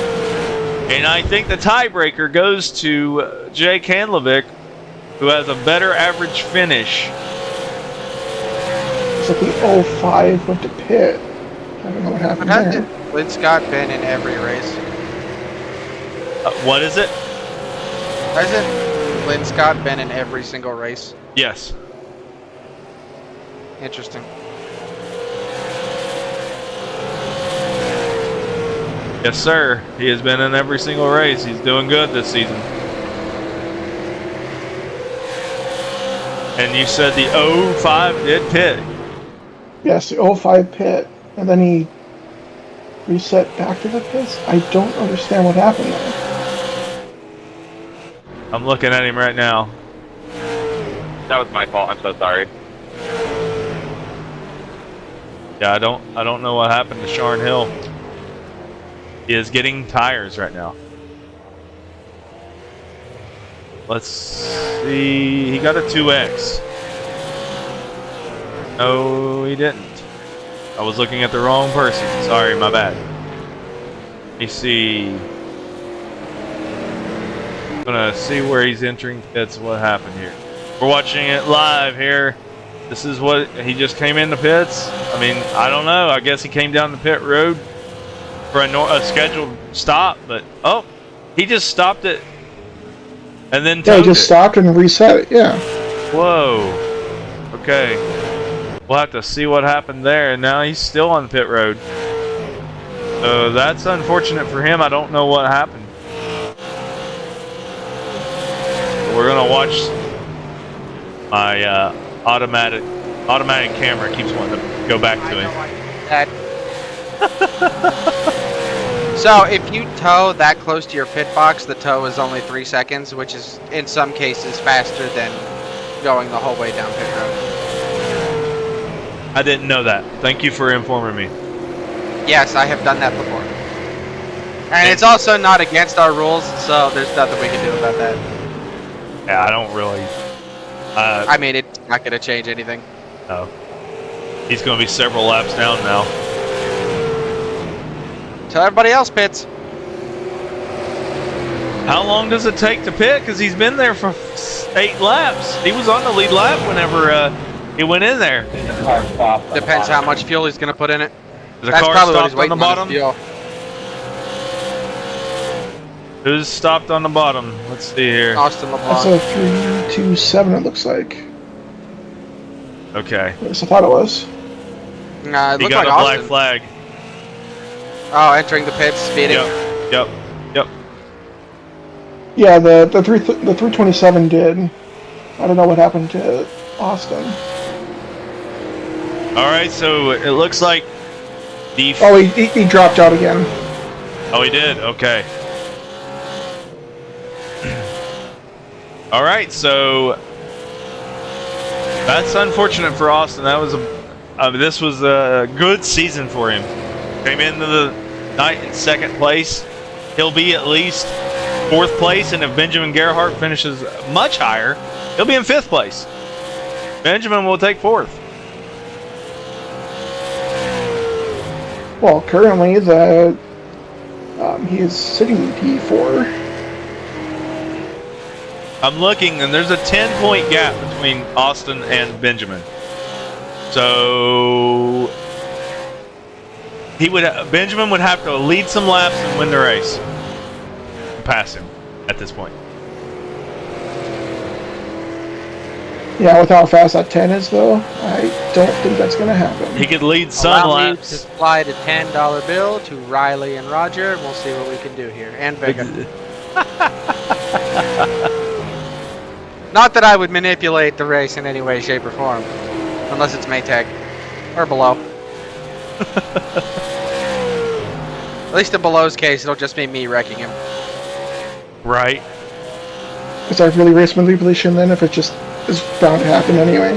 And I think the tiebreaker goes to Jake Handlovic, who has a better average finish. It's like the 05 went to pit. I don't know what happened there. Hasn't Lynn Scott been in every race? What is it? Hasn't Lynn Scott been in every single race? Yes. Interesting. Yes, sir. He has been in every single race. He's doing good this season. And you said the 05 did pit. Yes, the 05 pit. And then he reset back to the pits. I don't understand what happened there. I'm looking at him right now. That was my fault. I'm so sorry. Yeah, I don't know what happened to Sharn Hill. He is getting tires right now. Let's see. He got a 2X. No, he didn't. I was looking at the wrong person. Sorry, my bad. Let me see. I'm gonna see where he's entering pits. What happened here? We're watching it live here. This is what he just came into pits. I mean, I don't know. I guess he came down the pit road for a scheduled stop, but oh, he just stopped it and then Yeah, he just stopped and reset it. Yeah. Whoa. Okay. We'll have to see what happened there. And now he's still on pit road. So that's unfortunate for him. I don't know what happened. We're gonna watch. My automatic camera keeps wanting to go back to him. So if you tow that close to your pit box, the tow is only 3 seconds, which is in some cases faster than going the whole way down pit road. I didn't know that. Thank you for informing me. Yes, I have done that before. And it's also not against our rules, so there's nothing we can do about that. Yeah, I don't really. I mean, it's not going to change anything. No. He's going to be several laps down now. Till everybody else pits. How long does it take to pit? Because he's been there for 8 laps. He was on the lead lap whenever he went in there. Depends how much fuel he's going to put in it. The That's car probably what he's stopped on the waiting on bottom. his fuel. Who's stopped on the bottom? Let's see here. Austin That's LeBlanc. a 327, it looks like. Okay. At least I thought it was. Nah, it He looked got like a black Austin. flag. Oh, entering the pits, speeding. Yep. Yeah, the 327 did. I don't know what happened to Austin. All right, so it looks like the. Oh, he dropped out again. Oh, he did. Okay. All right, so that's unfortunate for Austin. That was this was a good season for him. Came into the night in 2nd place. He'll be at least 4th place, and if Benjamin Gerhardt finishes much higher, he'll be in 5th place. Benjamin will take 4th. Well, currently he is sitting P4. I'm looking, and there's a 10-point gap between Austin and Benjamin. So Benjamin would have to lead some laps and win the race. Pass him at this point. Yeah, with how fast that 10 is, though, I don't think that's going to happen. He could lead some Allow me laps. to slide a $10 bill to Riley and Roger, and we'll see what we can do here. And Vega. Not that I would manipulate the race in any way, shape, or form. Unless it's Maytag. Or below. At least in Below's case, it'll just be me wrecking him. Right. Is that really race manipulation then, if it just is bound to happen anyway?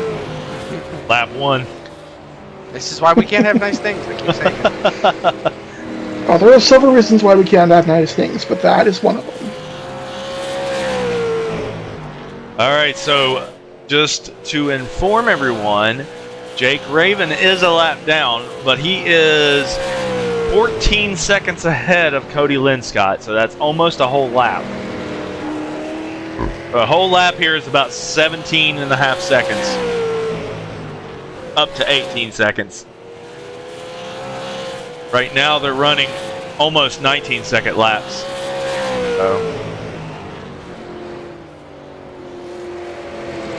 Lap 1. This is why we can't have nice things. I keep saying it. Oh, there are several reasons why we can't have nice things, but that is one of them. All right, so just to inform everyone, Jake Raven is a lap down, but he is 14 seconds ahead of Cody Linscott, so that's almost a whole lap. A whole lap here is about 17 and a half seconds. Up to 18 seconds. Right now they're running almost 19-second laps.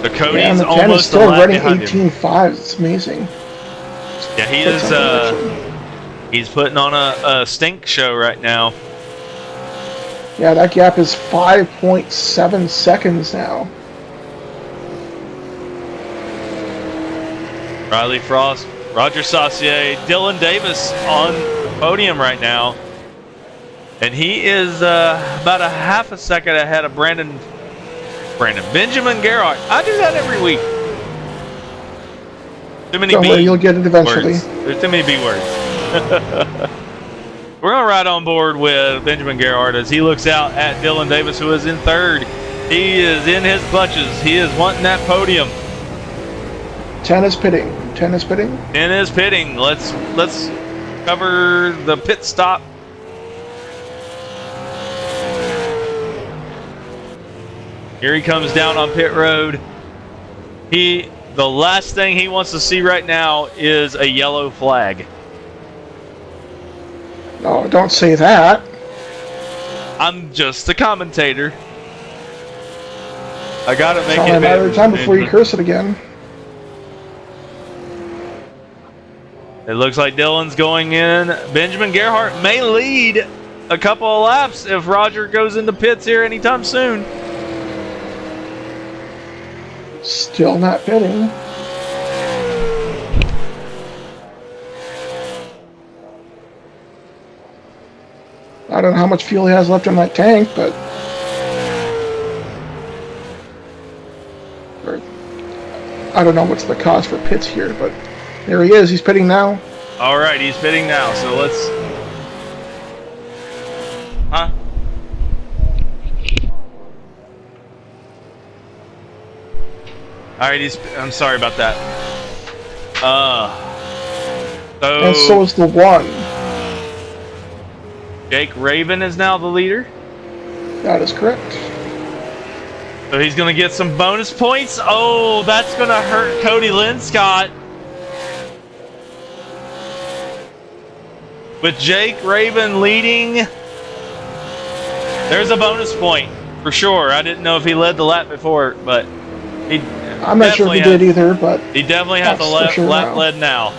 So Cody's and the 10 is almost still a lap running behind him. 18.5. It's amazing. Yeah, he is. He's putting on a stink show right now. Yeah, that gap is 5.7 seconds now. Riley Frost, Roger Saucier, Dylan Davis on the podium right now. And he is about a half a second ahead of Benjamin Gerhardt. I do that every week. Too many Don't B worry, you'll get it eventually. words. There's too many B words. We're going to ride on board with Benjamin Gerhardt as he looks out at Dylan Davis, who is in third. He is in his clutches. He is wanting that podium. 10 is pitting. 10 is pitting. 10 is pitting. Let's cover the pit stop. Here he comes down on pit road. The last thing he wants to see right now is a yellow flag. No, don't say that. I'm just the commentator. I gotta make It's only it a matter of time before you curse it again. It looks like Dylan's going in. Benjamin Gerhardt may lead a couple of laps if Roger goes into pits here anytime soon. Still not pitting. I don't know how much fuel he has left in that tank, but I don't know what's the cost for pits here, but there he is. He's pitting now. All right, he's pitting now. So let's. Huh? All right, I'm sorry about that. And so is the one. Jake Raven is now the leader. That is correct. So he's going to get some bonus points. Oh, that's going to hurt Cody Linscott. With Jake Raven leading, there's a bonus point for sure. I didn't know if he led the lap before, but I'm not sure if he did either, but he definitely has the lap led now.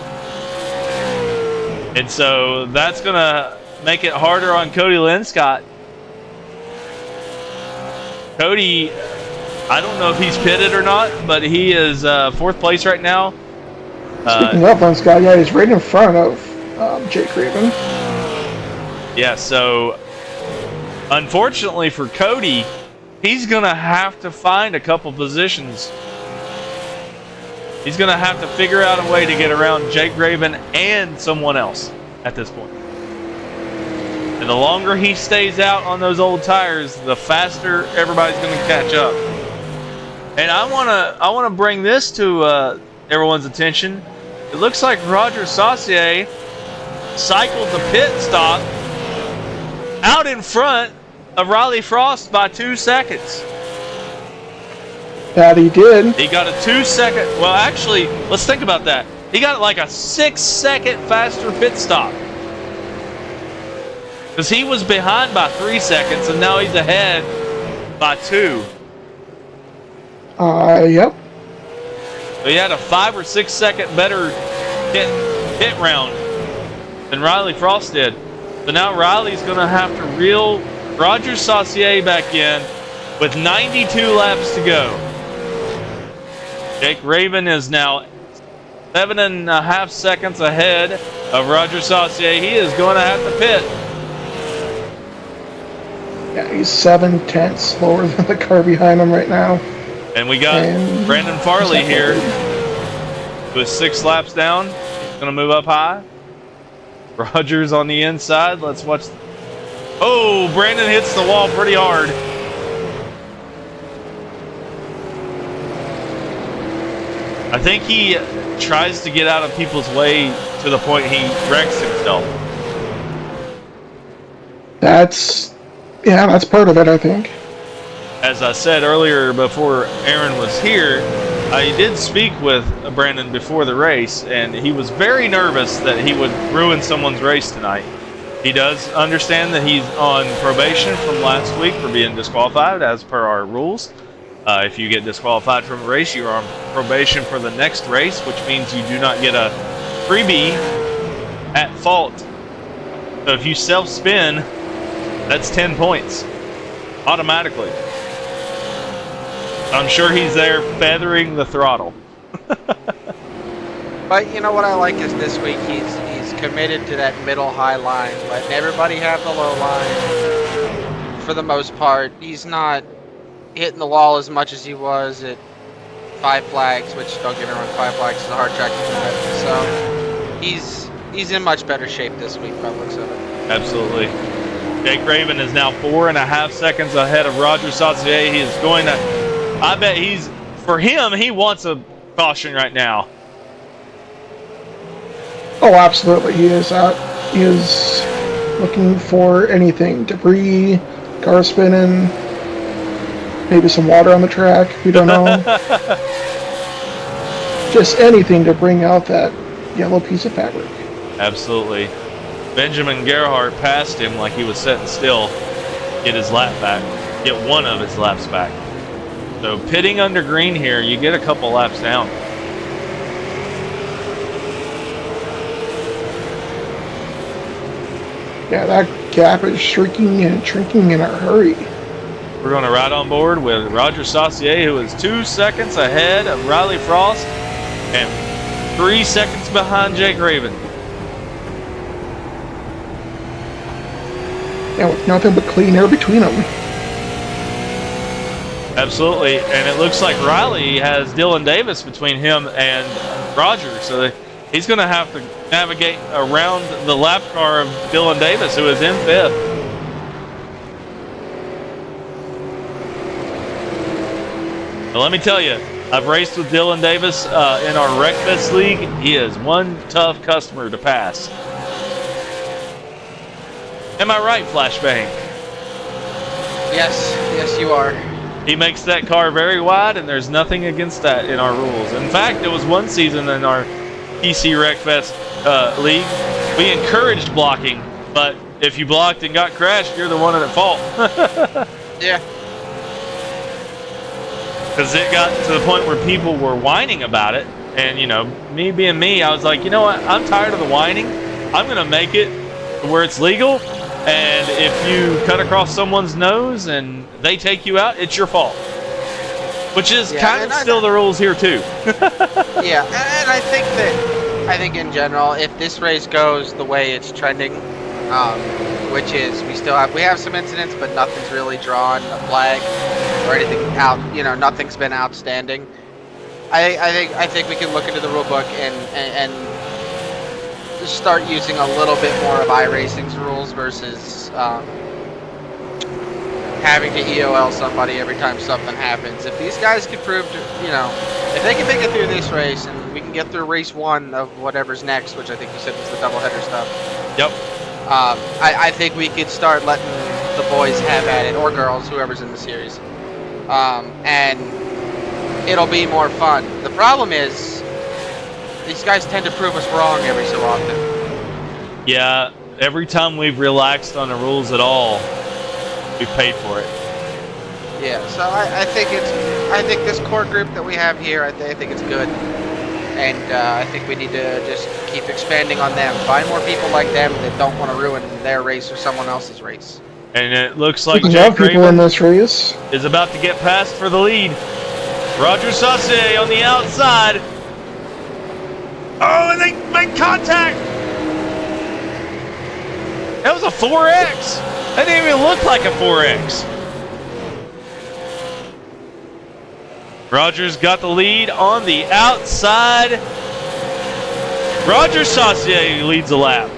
And so that's going to make it harder on Cody Linscott. Cody, I don't know if he's pitted or not, but he is fourth place right now. Speaking of Linscott, yeah, he's right in front of Jake Raven. Yeah, so unfortunately for Cody, he's going to have to find a couple positions. He's going to have to figure out a way to get around Jake Raven and someone else at this point. And the longer he stays out on those old tires, the faster everybody's going to catch up. And I want to bring this to everyone's attention. It looks like Roger Saucier cycled the pit stop out in front of Riley Frost by 2 seconds. That he did. He got a 2 second. Well, actually, let's think about that. He got like a 6 second faster pit stop. Because he was behind by 3 seconds, and now he's ahead by 2. Yep. So he had a 5 or 6 second better pit round than Riley Frost did. So now Riley's going to have to reel Roger Saucier back in with 92 laps to go. Jake Raven is now 7.5 seconds ahead of Roger Saucier. He is going to have to pit. Yeah, he's 7/10 slower than the car behind him right now. And we got Brandon Farley here with 6 laps down. gonna move up high. Rogers on the inside. Let's watch. Oh, Brandon hits the wall pretty hard. I think he tries to get out of people's way to the point he wrecks himself. That's part of it, I think. As I said earlier before Aaron was here, I did speak with Brandon before the race, and he was very nervous that he would ruin someone's race tonight. He does understand that he's on probation from last week for being disqualified as per our rules. If you get disqualified from a race, you are on probation for the next race, which means you do not get a freebie at fault. So if you self-spin, that's 10 points automatically. I'm sure he's there feathering the throttle. But you know what I like is this week he's committed to that middle high line, letting everybody have the low line. For the most part, he's not hitting the wall as much as he was at Five Flags, which don't get me wrong, Five Flags is a hard track to drive. So he's in much better shape this week by the looks of it. Absolutely. Jake Raven is now 4.5 seconds ahead of Roger Saucier. He is going to, I bet for him, he wants a caution right now. Oh, absolutely. He is looking for anything. Debris, car spinning, maybe some water on the track. We don't know. Just anything to bring out that yellow piece of fabric. Absolutely. Benjamin Gerhardt passed him like he was sitting still. Get his lap back. Get one of his laps back. So pitting under green here, you get a couple laps down. Yeah, that gap is shrinking and shrinking in a hurry. We're going to ride on board with Roger Saucier, who is 2 seconds ahead of Riley Frost and 3 seconds behind Jake Raven. Yeah, with nothing but clean air between them. Absolutely, and it looks like Riley has Dylan Davis between him and Roger, so he's going to have to navigate around the lap car of Dylan Davis, who is in 5th. But let me tell you, I've raced with Dylan Davis in our Wreckfest League. He is one tough customer to pass. Am I right, Flashbang? Yes, you are. He makes that car very wide, and there's nothing against that in our rules. In fact, there was one season in our PC Wreckfest League, we encouraged blocking, but if you blocked and got crashed, you're the one at fault. Yeah. Because it got to the point where people were whining about it, and me being me, I was like, you know what, I'm tired of the whining. I'm going to make it where it's legal, and if you cut across someone's nose and they take you out, it's your fault. Which is kind of still the rules here too. Yeah, and I think in general, if this race goes the way it's trending, which is we have some incidents, but nothing's really drawn a flag or anything out. Nothing's been outstanding. I think we can look into the rule book and just start using a little bit more of iRacing's rules versus having to EOL somebody every time something happens. If these guys can prove to, if they can make it through this race and we can get through race 1 of whatever's next, which I think you said was the doubleheader stuff. Yep. I think we could start letting the boys have at it, or girls, whoever's in the series. And it'll be more fun. The problem is, these guys tend to prove us wrong every so often. Yeah, every time we've relaxed on the rules at all, we've paid for it. Yeah, so I think this core group that we have here, I think it's good. And I think we need to just keep expanding on them. Find more people like them that don't want to ruin their race or someone else's race. And it looks like Jake Jake people in this race is about to get passed for the lead. Roger Saucier on the outside. Oh, and they make contact. That was a 4X. That didn't even look like a 4X. Rogers got the lead on the outside. Roger Saucier leads a lap.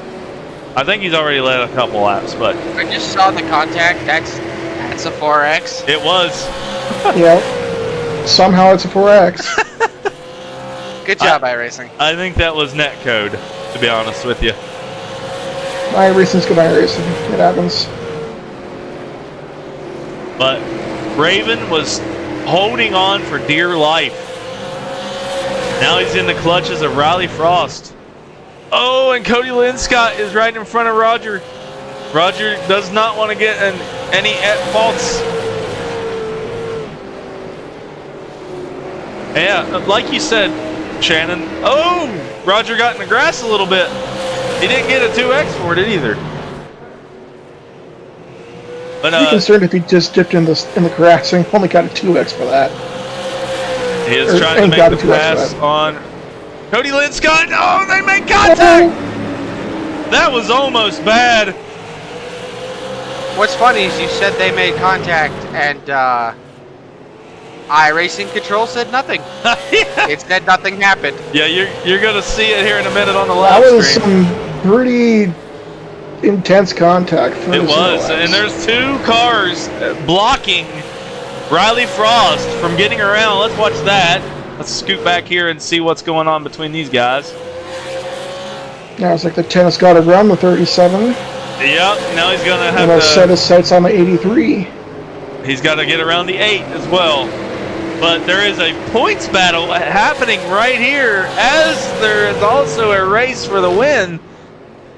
I think he's already led a couple laps, but I just saw the contact. That's a 4X. it was. Yeah. Somehow it's a 4X. Good job, iRacing. I think that was net code, to be honest with you. iRacing's good iRacing. It happens. But Raven was holding on for dear life. Now he's in the clutches of Riley Frost. Oh, and Cody Linscott is right in front of Roger. Roger does not want to get any at-faults. Yeah, like you said, Shannon. Oh, Roger got in the grass a little bit. He didn't get a 2X for it either. But I'd be concerned if he just dipped in the grass and only got a 2X for that. He is trying to make the pass on Cody Linscott. Oh, they made contact! That was almost bad. What's funny is you said they made contact, and iRacing Control said nothing. Yeah. It said nothing happened. Yeah, you're gonna see it here in a minute on the That live was stream. some pretty intense contact. For It the was, zero and X. there's two cars blocking Riley Frost from getting around. Let's watch that. Let's scoot back here and see what's going on between these guys. Now it's like the 10 has got around the 37. Yep, now he's gonna have And set to. his sights on the 83. He's got to get around the 8 as well. But there is a points battle happening right here, as there is also a race for the win.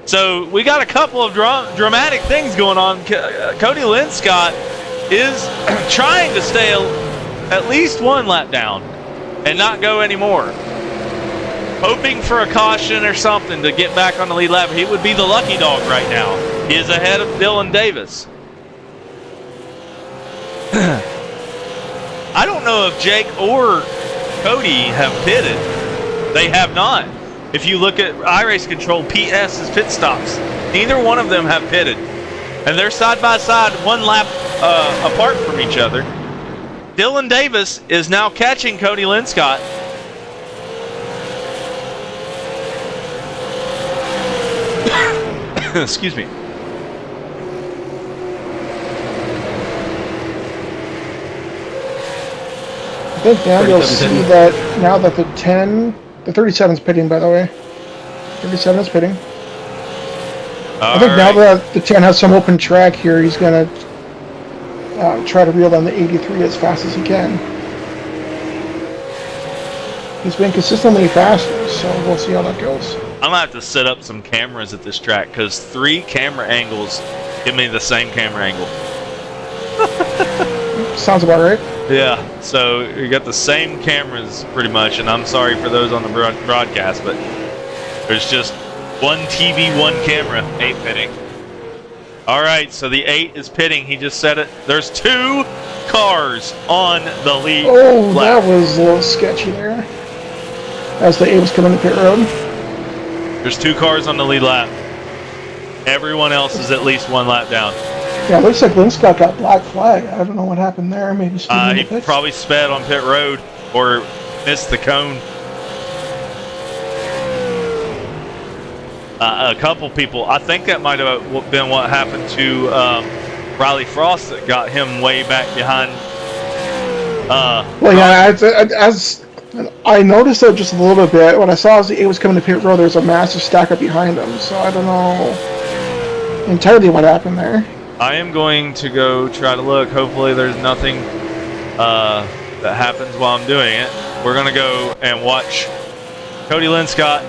So we got a couple of dramatic things going on. Cody Linscott is trying to stay at least one lap down and not go anymore. Hoping for a caution or something to get back on the lead lap. He would be the lucky dog right now. He is ahead of Dylan Davis. I don't know if Jake or Cody have pitted. They have not. If you look at iRace Control PS's pit stops, neither one of them have pitted. And they're side by side, one lap apart from each other. Dylan Davis is now catching Cody Linscott. Excuse me. I think now you'll see that now that the 37 is pitting, by the way. 37 is pitting. I think now that the 10 has some open track here, he's going to try to reel down the 83 as fast as he can. He's been consistently faster, so we'll see how that goes. I'm gonna have to set up some cameras at this track because 3 camera angles give me the same camera angle. Sounds about right. Yeah, so you got the same cameras pretty much, and I'm sorry for those on the broadcast, but there's just one TV, one camera. 8 pitting. All right, so the 8 is pitting. He just said it. There's 2 cars on the lead. Oh, lap. that was a little sketchy there. As the 8 was coming to pit road. There's 2 cars on the lead lap. Everyone else is at least 1 lap down. Yeah, it looks like Linscott got black flag. I don't know what happened there. Maybe He probably sped on pit road or missed the cone. A couple people, I think that might have been what happened to Riley Frost that got him way back behind. Well, yeah, as I noticed that just a little bit. What I saw as the 8 was coming to pit road, there's a massive stack up behind him. So I don't know entirely what happened there. I am going to go try to look. Hopefully there's nothing that happens while I'm doing it. We're going to go and watch Cody Linscott.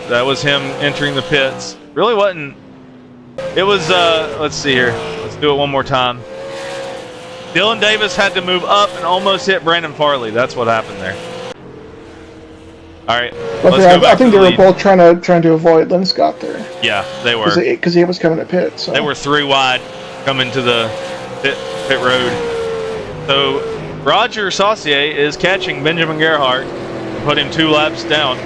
That was him entering the pits. Really wasn't. It was, let's see here. Let's do it one more time. Dylan Davis had to move up and almost hit Brandon Farley. That's what happened there. All right. But I think they were both trying to avoid Linscott there. Yeah, they were. Because he was coming to pit. So. They were 3 wide coming to the pit road. So Roger Saucier is catching Benjamin Gerhardt and put him 2 laps down.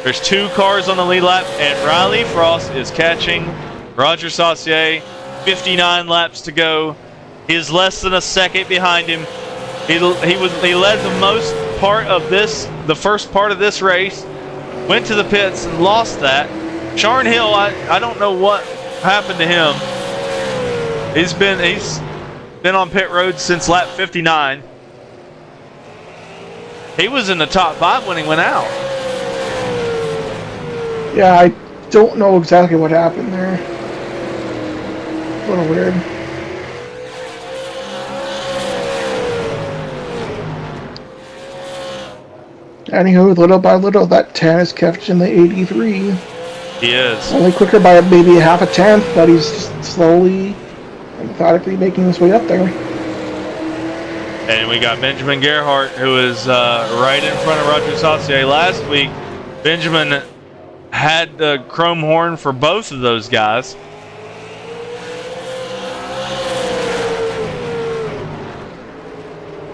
There's 2 cars on the lead lap, and Riley Frost is catching Roger Saucier. 59 laps to go. He is less than a second behind him. He led the most part of this, the first part of this race, went to the pits and lost that. Sharn Hill, I don't know what happened to him. He's been on pit road since lap 59. He was in the top 5 when he went out. Yeah, I don't know exactly what happened there. A little weird. Anywho, little by little, that 10 is kept in the 83. He is. Only quicker by maybe half a tenth, but he's just slowly and methodically making his way up there. And we got Benjamin Gerhardt, who is right in front of Roger Saucier. Last week, Benjamin had the chrome horn for both of those guys.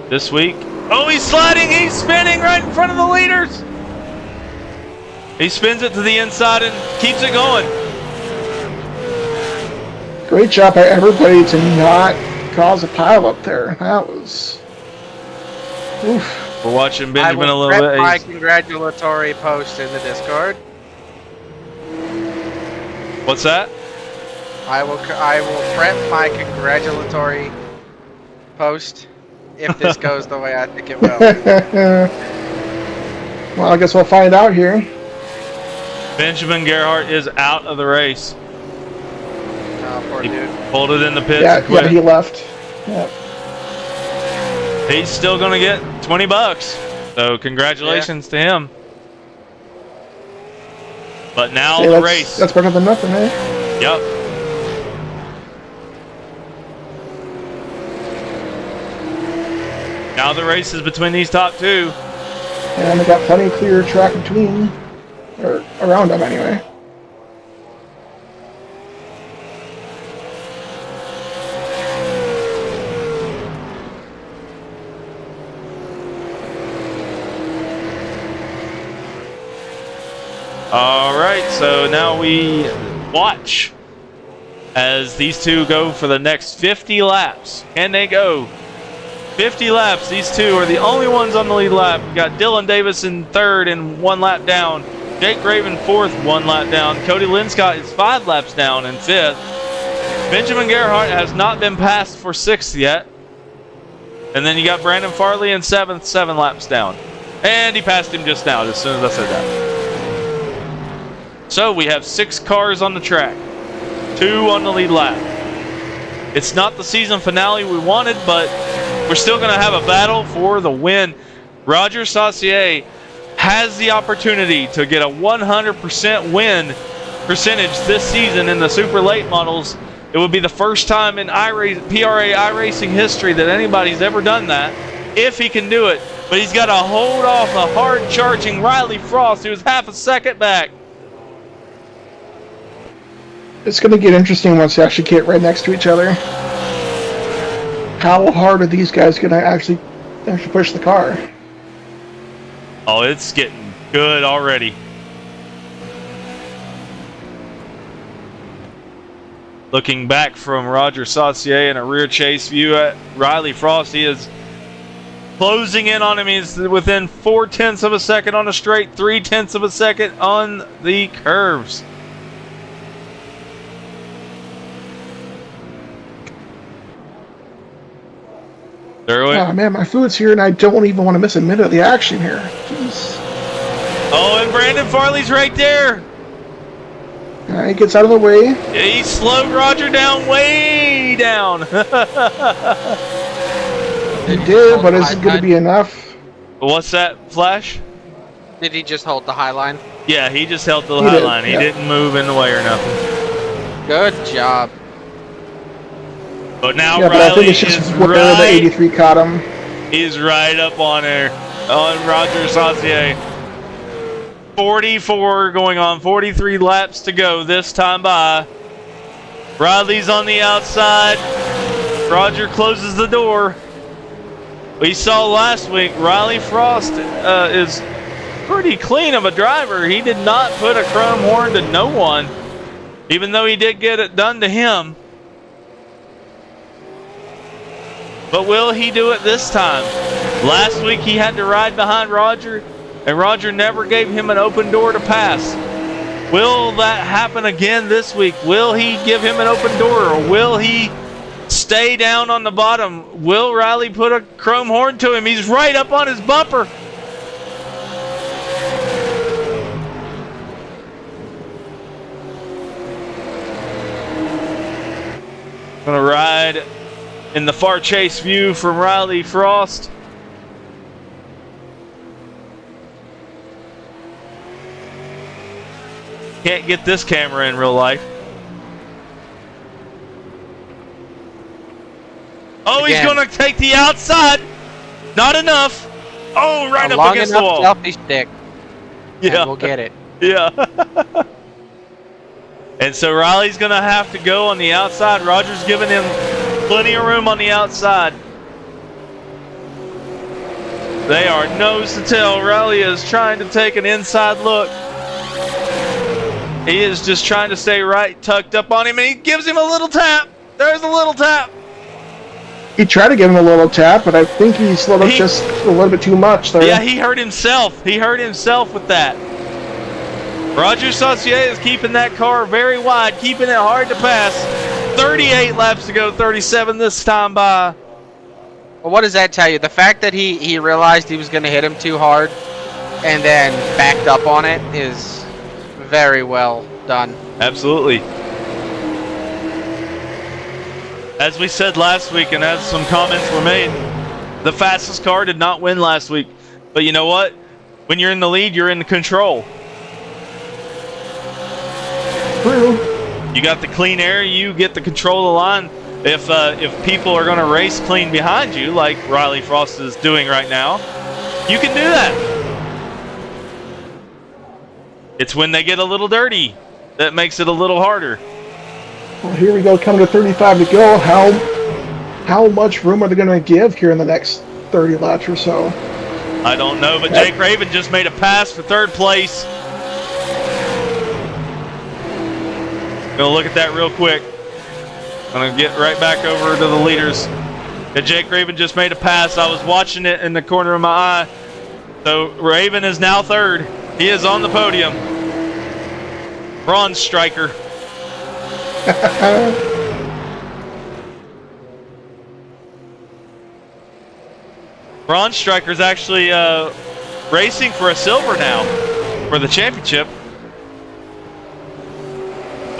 This week, oh, he's sliding, he's spinning right in front of the leaders. He spins it to the inside and keeps it going. Great job by everybody to not cause a pile up there. That was... Oof. We're watching Benjamin a I will little prep bit. my congratulatory post in the Discord. What's that? I will prep my congratulatory post if this goes the way I think it will. Well, I guess we'll find out here. Benjamin Gerhardt is out of the race. Oh, poor He dude. pulled it in the pits and Yeah, quit. he left. Yeah. He's still going to get $20. So congratulations to him. But now Hey, the race. That's better than nothing, eh? Yep. Now the race is between these top two. And they got plenty of clear track between, or around them anyway. All right, so now we watch as these two go for the next 50 laps. Can they go 50 laps? These two are the only ones on the lead lap. We got Dylan Davis in third and 1 lap down. Jake Graven fourth, 1 lap down. Cody Linscott is 5 laps down in fifth. Benjamin Gerhardt has not been passed for 6th yet. And then you got Brandon Farley in 7th, 7 laps down. And he passed him just now, as soon as I said that. So we have 6 cars on the track, 2 on the lead lap. It's not the season finale we wanted, but we're still going to have a battle for the win. Roger Saucier has the opportunity to get a 100% win percentage this season in the super late models. It would be the first time in PRA iRacing history that anybody's ever done that, if he can do it. But he's got to hold off a hard-charging Riley Frost, who's half a second back. It's going to get interesting once they actually get right next to each other. How hard are these guys going to actually push the car? Oh, it's getting good already. Looking back from Roger Saucier in a rear chase view at Riley Frost, he is closing in on him. He's within 0.4 of a second on the straight, 0.3 of a second on the curves. Oh man, my food's here and I don't even want to miss a minute of the action here. Jeez. Oh, and Brandon Farley's right there. He gets out of the way. He slowed Roger down, way down. He did, but is it going to be enough? What's that, Flash? Did he just hold the high line? Yeah, he just held the high line. He didn't move in the way or nothing. Good job. But now yeah, but I think it's just where the 83 caught him. He's right up on there, on Roger Saucier. 44 going on, 43 laps to go this time by. Riley's on the outside. Roger closes the door. We saw last week Riley Frost is pretty clean of a driver. He did not put a chrome horn to no one, even though he did get it done to him. But will he do it this time? Last week he had to ride behind Roger, and Roger never gave him an open door to pass. Will that happen again this week? Will he give him an open door, or will he stay down on the bottom? Will Riley put a chrome horn to him? He's right up on his bumper. Gonna ride in the far chase view from Riley Frost. Can't get this camera in real life. Oh, Again. he's gonna take the outside. Not enough. Oh, right up long against the enough wall. selfie stick. Yeah, And we'll get it. yeah. And so Riley's gonna have to go on the outside. Roger's giving him plenty of room on the outside. They are nose to tail. Riley is trying to take an inside look. He is just trying to stay right, tucked up on him, and he gives him a little tap. There's a little tap. He tried to give him a little tap, but I think he slowed up just a little bit too much there. Yeah, he hurt himself. He hurt himself with that. Roger Saucier is keeping that car very wide, keeping it hard to pass. 38 laps to go, 37 this time by. Well, what does that tell you? The fact that he realized he was going to hit him too hard and then backed up on it is very well done. Absolutely. As we said last week, and as some comments were made, the fastest car did not win last week. But you know what? When you're in the lead, you're in control. True. You got the clean air, you get the control of the line. If people are going to race clean behind you, like Riley Frost is doing right now, you can do that. It's when they get a little dirty that makes it a little harder. Well, here we go, coming to 35 to go. How much room are they going to give here in the next 30 laps or so? I don't know, but Jake Raven just made a pass for third place. Gonna look at that real quick. Gonna get right back over to the leaders. And Jake Raven just made a pass. I was watching it in the corner of my eye. So Raven is now third. He is on the podium. Bronze striker. Bronze striker is actually racing for a silver now for the championship.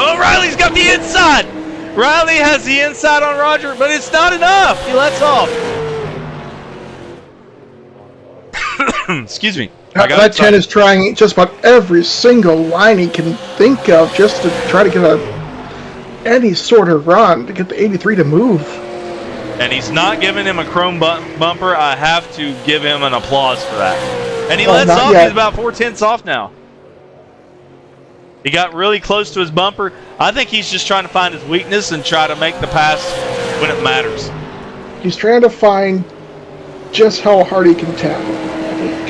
Oh, Riley's got the inside. Riley has the inside on Roger, but it's not enough. He lets off. Excuse me. That 10 is trying just about every single line he can think of just to try to get any sort of run to get the 83 to move. And he's not giving him a chrome bumper. I have to give him an applause for that. And he lets off. Yet. He's about 4/10 off now. He got really close to his bumper. I think he's just trying to find his weakness and try to make the pass when it matters. He's trying to find just how hard he can tap, I think.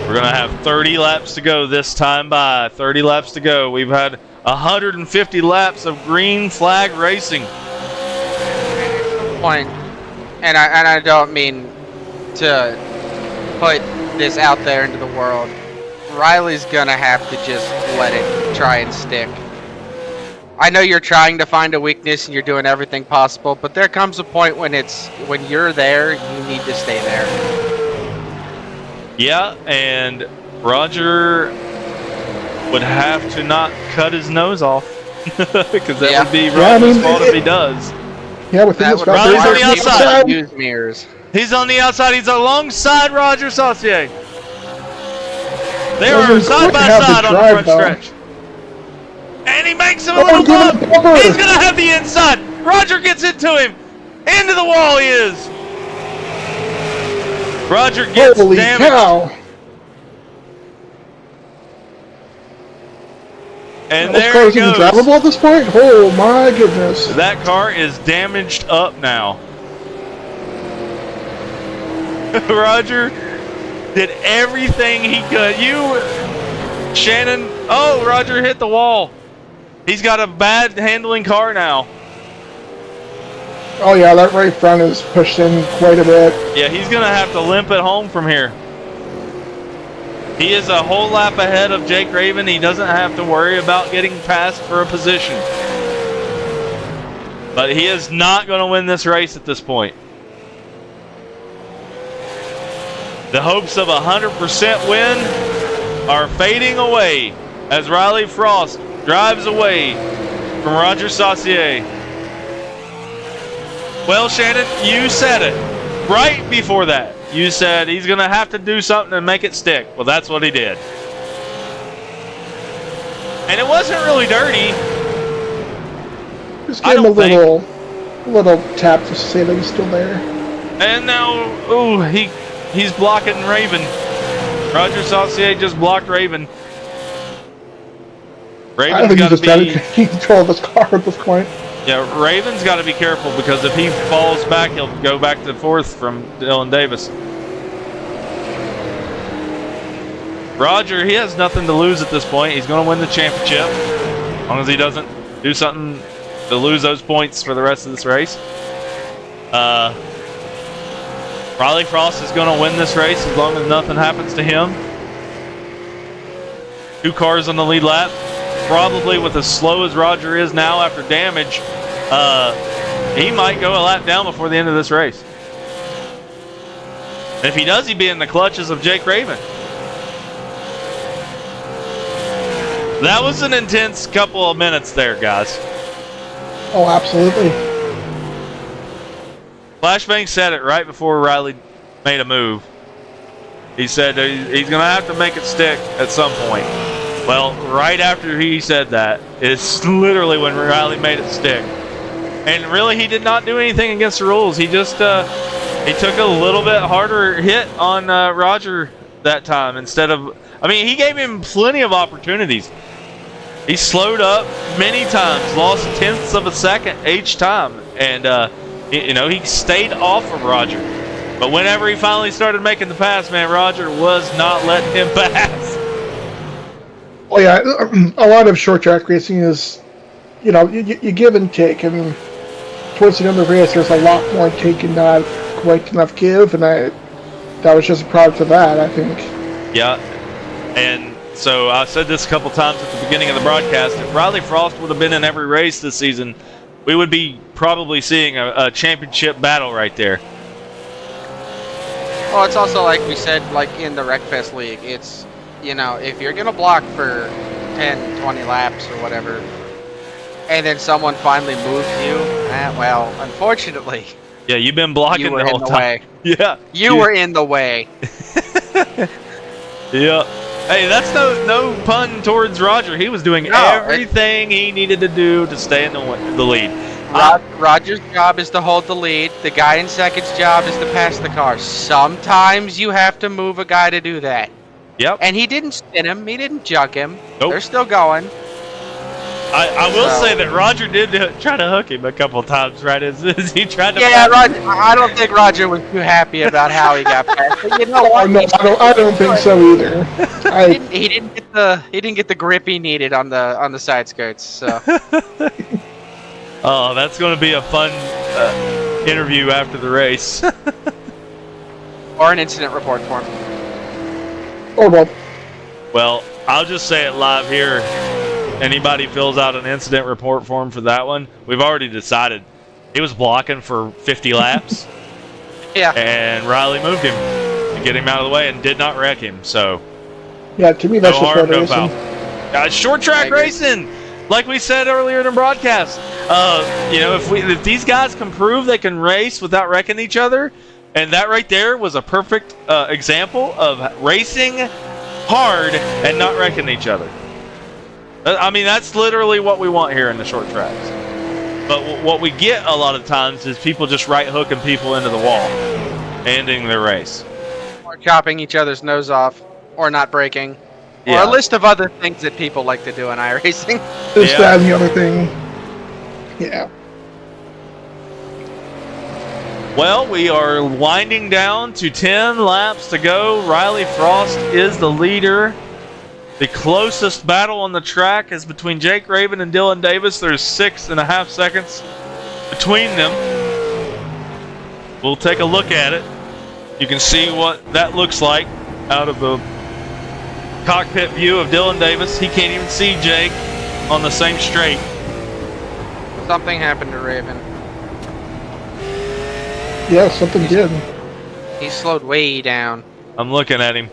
We're going to have 30 laps to go this time by. 30 laps to go. We've had 150 laps of green flag racing. Point, and I don't mean to put this out there into the world. Riley's gonna have to just let it try and stick. I know you're trying to find a weakness and you're doing everything possible, but there comes a point when you're there, you need to stay there. Yeah, and Roger would have to not cut his nose off because that would be Roger's fault if he does. Yeah, with That his would Riley's on the outside. use mirrors. He's on the outside. He's alongside Roger Saucier. They are side by side on the front stretch. And he makes him a little bump. He's going to have the inside. Roger gets into him. Into the wall he is. Roger gets Holy damaged. cow! And Those there cars he even goes. drivable at this point? Oh my goodness. That car is damaged up now. Roger did everything he could. Shannon. Oh, Roger hit the wall. He's got a bad handling car now. Oh yeah, that right front is pushed in quite a bit. Yeah, he's going to have to limp it home from here. He is a whole lap ahead of Jake Raven. He doesn't have to worry about getting passed for a position. But he is not going to win this race at this point. The hopes of a 100% win are fading away as Riley Frost drives away from Roger Saucier. Well, Shannon, you said it right before that. You said he's going to have to do something to make it stick. Well, that's what he did. And it wasn't really dirty. Just give him a little tap to say that he's still there. And now, ooh, he's blocking Raven. Roger Saucier just blocked Raven. I think he's just got to keep control of his car at this point. Yeah, Raven's got to be careful because if he falls back, he'll go back to fourth from Dylan Davis. Roger, he has nothing to lose at this point. He's going to win the championship as long as he doesn't do something to lose those points for the rest of this race. Riley Frost is going to win this race as long as nothing happens to him. 2 cars on the lead lap. Probably with as slow as Roger is now after damage, he might go a lap down before the end of this race. And if he does, he'd be in the clutches of Jake Raven. That was an intense couple of minutes there, guys. Oh, absolutely. Flashbang said it right before Riley made a move. He said he's going to have to make it stick at some point. Well, right after he said that, it's literally when Riley made it stick. And really, he did not do anything against the rules. He just he took a little bit harder hit on Roger that time instead of... I mean, he gave him plenty of opportunities. He slowed up many times, lost tenths of a second each time. And, you know, he stayed off of Roger. But whenever he finally started making the pass, man, Roger was not letting him pass. Oh yeah, a lot of short track racing is, you know, you give and take, and towards the end of the race, there's a lot more take and not quite enough give, and that was just a product of that, I think. Yeah, and so I said this a couple times at the beginning of the broadcast. If Riley Frost would have been in every race this season, we would be probably seeing a championship battle right there. Well, it's also like we said, like in the Wreckfest League, it's, you know, if you're going to block for 10, 20 laps or whatever, and then someone finally moves you, well, unfortunately... Yeah, you've been blocking the whole time. Yeah. You were in the way. Yeah. Hey, that's no pun towards Roger. He was doing everything he needed to do to stay in the lead. Roger's job is to hold the lead. The guy in second's job is to pass the car. Sometimes you have to move a guy to do that. Yep. And he didn't spin him. He didn't junk him. Nope. They're still going. I will say that Roger did try to hook him a couple times, right? As he tried to. Yeah, Roger. I don't think Roger was too happy about how he got passed. But you know what? No, I don't think so either. He didn't get the grip he needed on the side skirts. So. Oh, that's going to be a fun interview after the race. Or an incident report form. Oh well. Well, I'll just say it live here. Anybody fills out an incident report form for that one, we've already decided he was blocking for 50 laps. Yeah. And Riley moved him to get him out of the way and did not wreck him. So. Yeah, to me that's no just harm, no racing. foul. Short track racing, like we said earlier in the broadcast. You know, if these guys can prove they can race without wrecking each other, and that right there was a perfect example of racing hard and not wrecking each other. I mean, that's literally what we want here in the short tracks. But what we get a lot of times is people just right hooking people into the wall, ending their race. Or chopping each other's nose off, or not braking. Yeah. Or a list of other things that people like to do in iRacing. This, that, and the other thing. Yeah. Well, we are winding down to 10 laps to go. Riley Frost is the leader. The closest battle on the track is between Jake Raven and Dylan Davis. There's 6.5 seconds between them. we'll take a look at it. You can see what that looks like out of the cockpit view of Dylan Davis. He can't even see Jake on the same straight. Something happened to Raven. Yeah, something did. He slowed way down. I'm looking at him.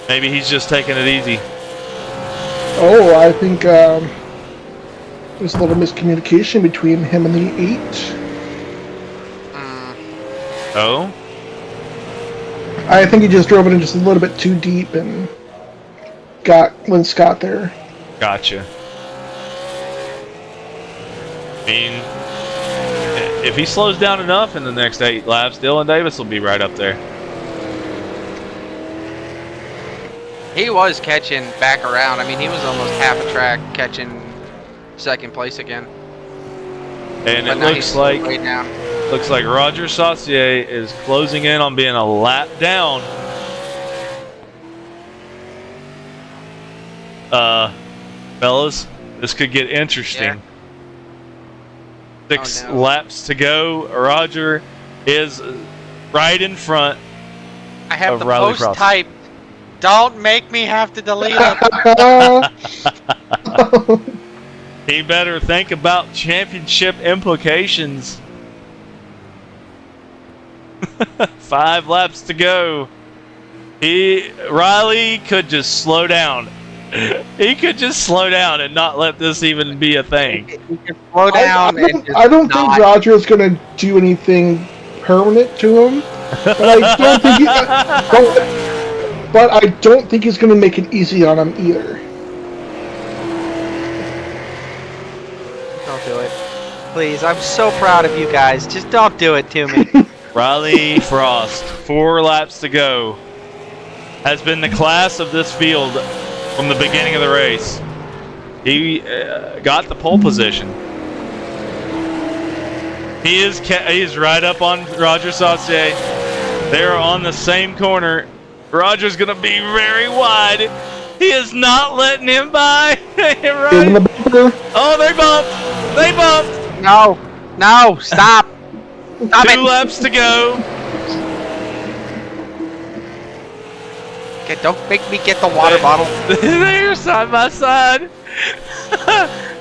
Maybe he's just taking it easy. Oh, I think there's a little miscommunication between him and the 8. Oh? I think he just drove it in just a little bit too deep and got Lynn Scott there. Gotcha. I mean, if he slows down enough in the next 8 laps, Dylan Davis will be right up there. He was catching back around. I mean, he was almost half a track catching second place again. And But it now looks he's like way down. Roger Saucier is closing in on being a lap down. Fellas, this could get interesting. Yeah. 6 Oh, no. laps to go. Roger is right in front. I have of the Riley post Frost. type. Don't make me have to delete it. He better think about championship implications. 5 laps to go. Riley could just slow down. He could just slow down and not let this even be a thing. He can slow down and just I don't not. think Roger is going to do anything permanent to him, but I don't think but I don't think he's going to make it easy on him either. Don't do it. Please, I'm so proud of you guys. Just don't do it to me. Riley Frost, 4 laps to go, has been the class of this field from the beginning of the race. He got the pole position. He is right up on Roger Saucier. They are on the same corner. Roger's going to be very wide. He is not letting him by. Right? Oh, they bumped. They bumped. No, stop. Stop 2 it. laps to go. Okay, don't make me get the water bottle. They're side by side.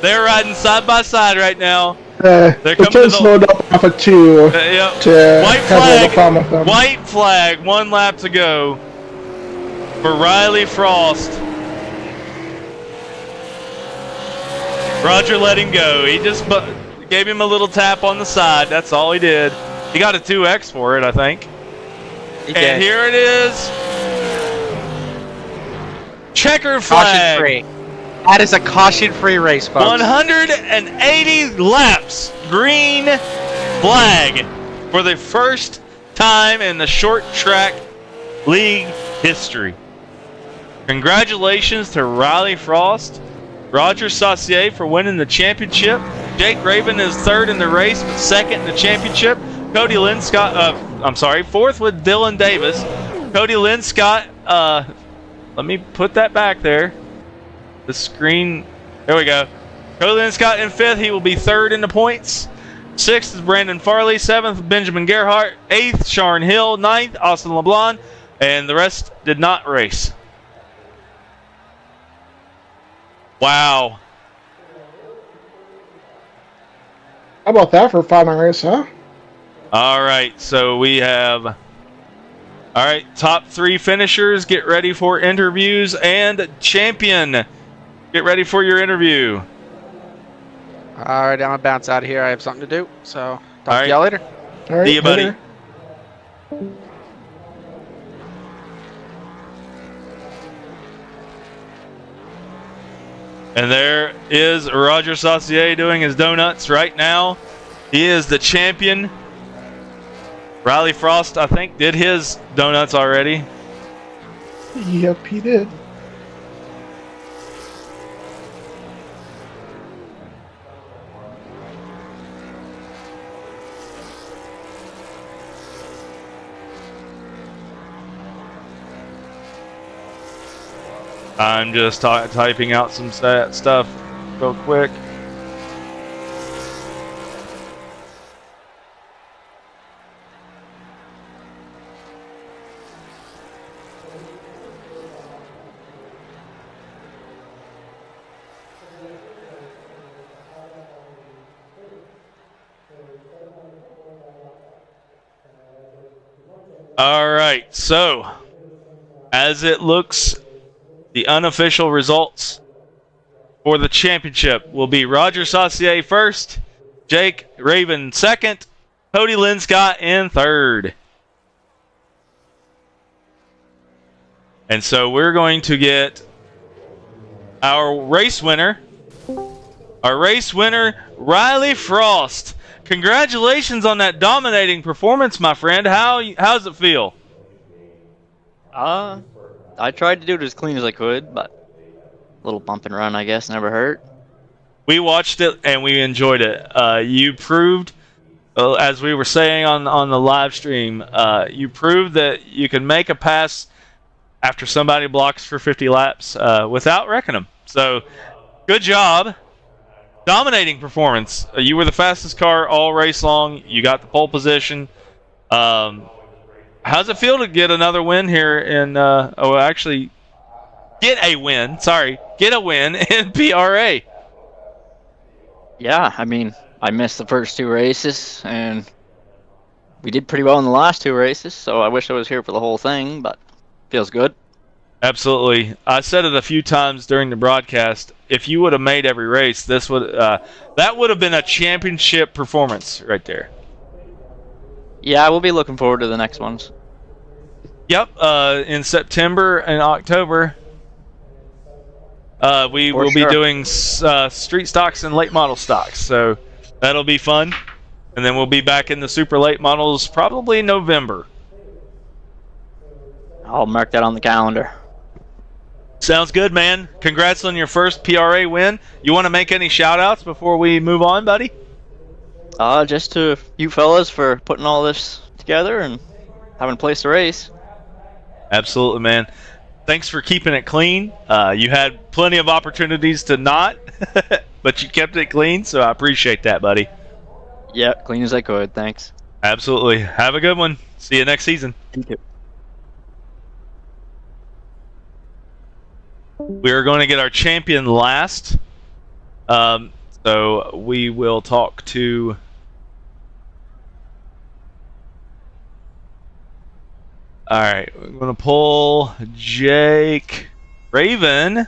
They're riding side by side right now. They're The coming 10 to the slowed up off of 2 yep. to White have a little fun with flag. them. White flag. 1 lap to go for Riley Frost. Roger let him go. He just gave him a little tap on the side. That's all he did. He got a 2X for it, I think. He And did. here it is. Checker Caution flag. free. That is a caution-free race, folks. 180 laps. Green flag for the first time in the short track league history. Congratulations to Riley Frost, Roger Saucier for winning the championship. Jake Raven is 3rd in the race, but 2nd in the championship. Cody Linscott, I'm sorry, 4th with Dylan Davis. Cody Linscott, let me put that back there. The screen, there we go. Cody Linscott in 5th, he will be 3rd in the points. 6th is Brandon Farley, 7th Benjamin Gerhardt, 8th Sharon Hill, 9th Austin LeBlanc, and the rest did not race. Wow. How about that for a final race, huh? All right, so we have, all right, top 3 finishers, get ready for interviews, and champion, get ready for your interview. All right, I'm gonna bounce out of here. I have something to do, so talk All to y'all later. All right, See you, buddy. later. And there is Roger Saucier doing his donuts right now. He is the champion. Riley Frost, I think, did his donuts already. Yep, he did. I'm just typing out some stuff real quick. All right, so as it looks, the unofficial results for the championship will be Roger Saucier first, Jake Raven second, Cody Linscott in third. And so we're going to get our race winner, Riley Frost. Congratulations on that dominating performance, my friend. How's it feel? I tried to do it as clean as I could, but a little bump and run, I guess, never hurt. We watched it and we enjoyed it. You proved, as we were saying on the live stream, you proved that you can make a pass after somebody blocks for 50 laps without wrecking them. So, good job. Dominating performance. You were the fastest car all race long. You got the pole position. How's it feel to get another win here in get a win in PRA? Yeah, I mean, I missed the first 2 races, and we did pretty well in the last 2 races, so I wish I was here for the whole thing, but feels good. Absolutely. I said it a few times during the broadcast. If you would have made every race, that would have been a championship performance right there. Yeah, we'll be looking forward to the next ones. Yep. In September and October, we will be doing street stocks and late model stocks. So that'll be fun. And then we'll be back in the super late models probably November. I'll mark that on the calendar. Sounds good, man. Congrats on your first PRA win. You want to make any shout-outs before we move on, buddy? Just to you fellas for putting all this together and having a place to race. Absolutely, man. Thanks for keeping it clean. You had plenty of opportunities to not, but you kept it clean, so I appreciate that, buddy. Yep, clean as I could. Thanks. Absolutely. Have a good one. See you next season. Thank you. We're going to get our champion last. So we will talk to... Alright, we're going to pull Jake Raven.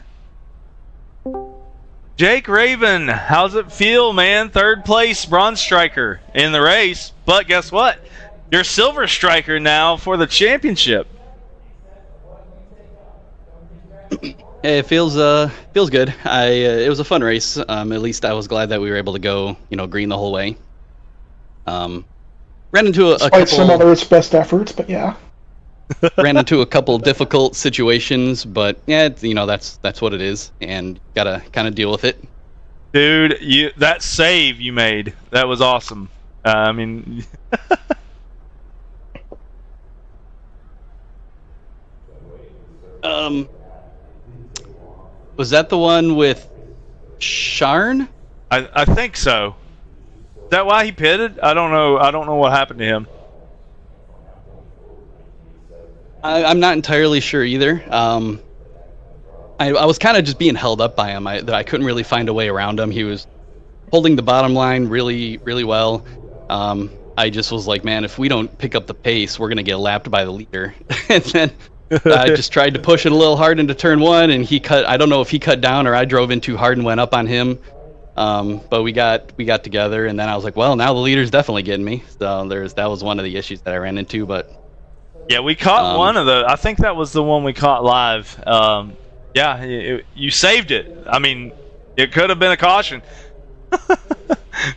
Jake Raven, how's it feel, man? Third place bronze striker in the race. But guess what? You're silver striker now for the championship. It feels good. It was a fun race. At least I was glad that we were able to go, green the whole way. Ran into a Despite couple. some others' best efforts, but yeah. Ran into a couple difficult situations, but yeah, that's what it is, and gotta kind of deal with it. Dude, that save you made, that was awesome. I mean, was that the one with Sharn? I think so. Is that why he pitted? I don't know what happened to him. I'm not entirely sure either. I was kind of just being held up by him. I couldn't really find a way around him. He was holding the bottom line really, really well. I just was like, man, if we don't pick up the pace, we're gonna get lapped by the leader. And then I just tried to push it a little hard into turn 1, and he cut. I don't know if he cut down or I drove in too hard and went up on him. But we got together, and then I was like, well, now the leader's definitely getting me. So that was one of the issues that I ran into, but. Yeah, we caught one of the... I think that was the one we caught live. Yeah, you saved it. I mean, it could have been a caution.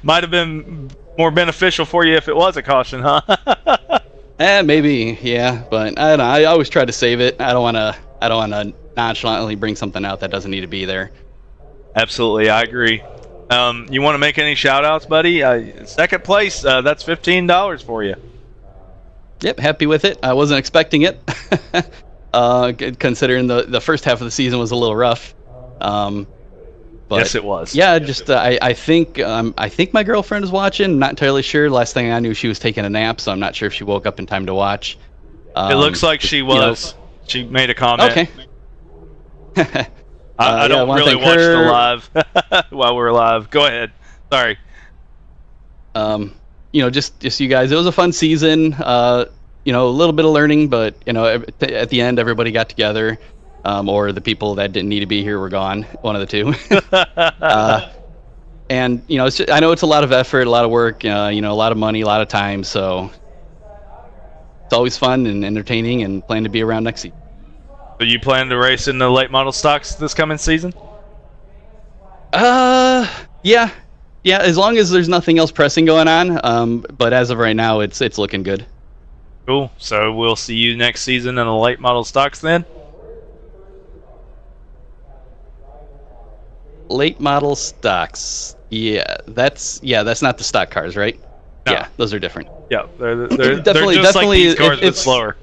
Might have been more beneficial for you if it was a caution, huh? Maybe, yeah. But I don't know. I always try to save it. I don't want to nonchalantly bring something out that doesn't need to be there. Absolutely, I agree. You want to make any shout-outs, buddy? Second place, that's $15 for you. Yep, happy with it. I wasn't expecting it, considering the first half of the season was a little rough. But yes, it was. Yeah, just I think my girlfriend is watching. Not entirely sure. Last thing I knew, she was taking a nap, so I'm not sure if she woke up in time to watch. It looks like she was. She made a comment. Okay. I don't really watch the live while we're live. Go ahead. Sorry. Just you guys. It was a fun season. a little bit of learning, but at the end, everybody got together, or the people that didn't need to be here were gone. One of the two. And I know it's a lot of effort, a lot of work, a lot of money, a lot of time. So it's always fun and entertaining, and plan to be around next season. So you plan to race in the late model stocks this coming season? Yeah, as long as there's nothing else pressing going on. But as of right now, it's looking good. Cool. So we'll see you next season in the late model stocks then? Late model stocks. Yeah, that's not the stock cars, right? No. Yeah, those are different. Yeah, they're Definitely- just like these cars, but if- slower.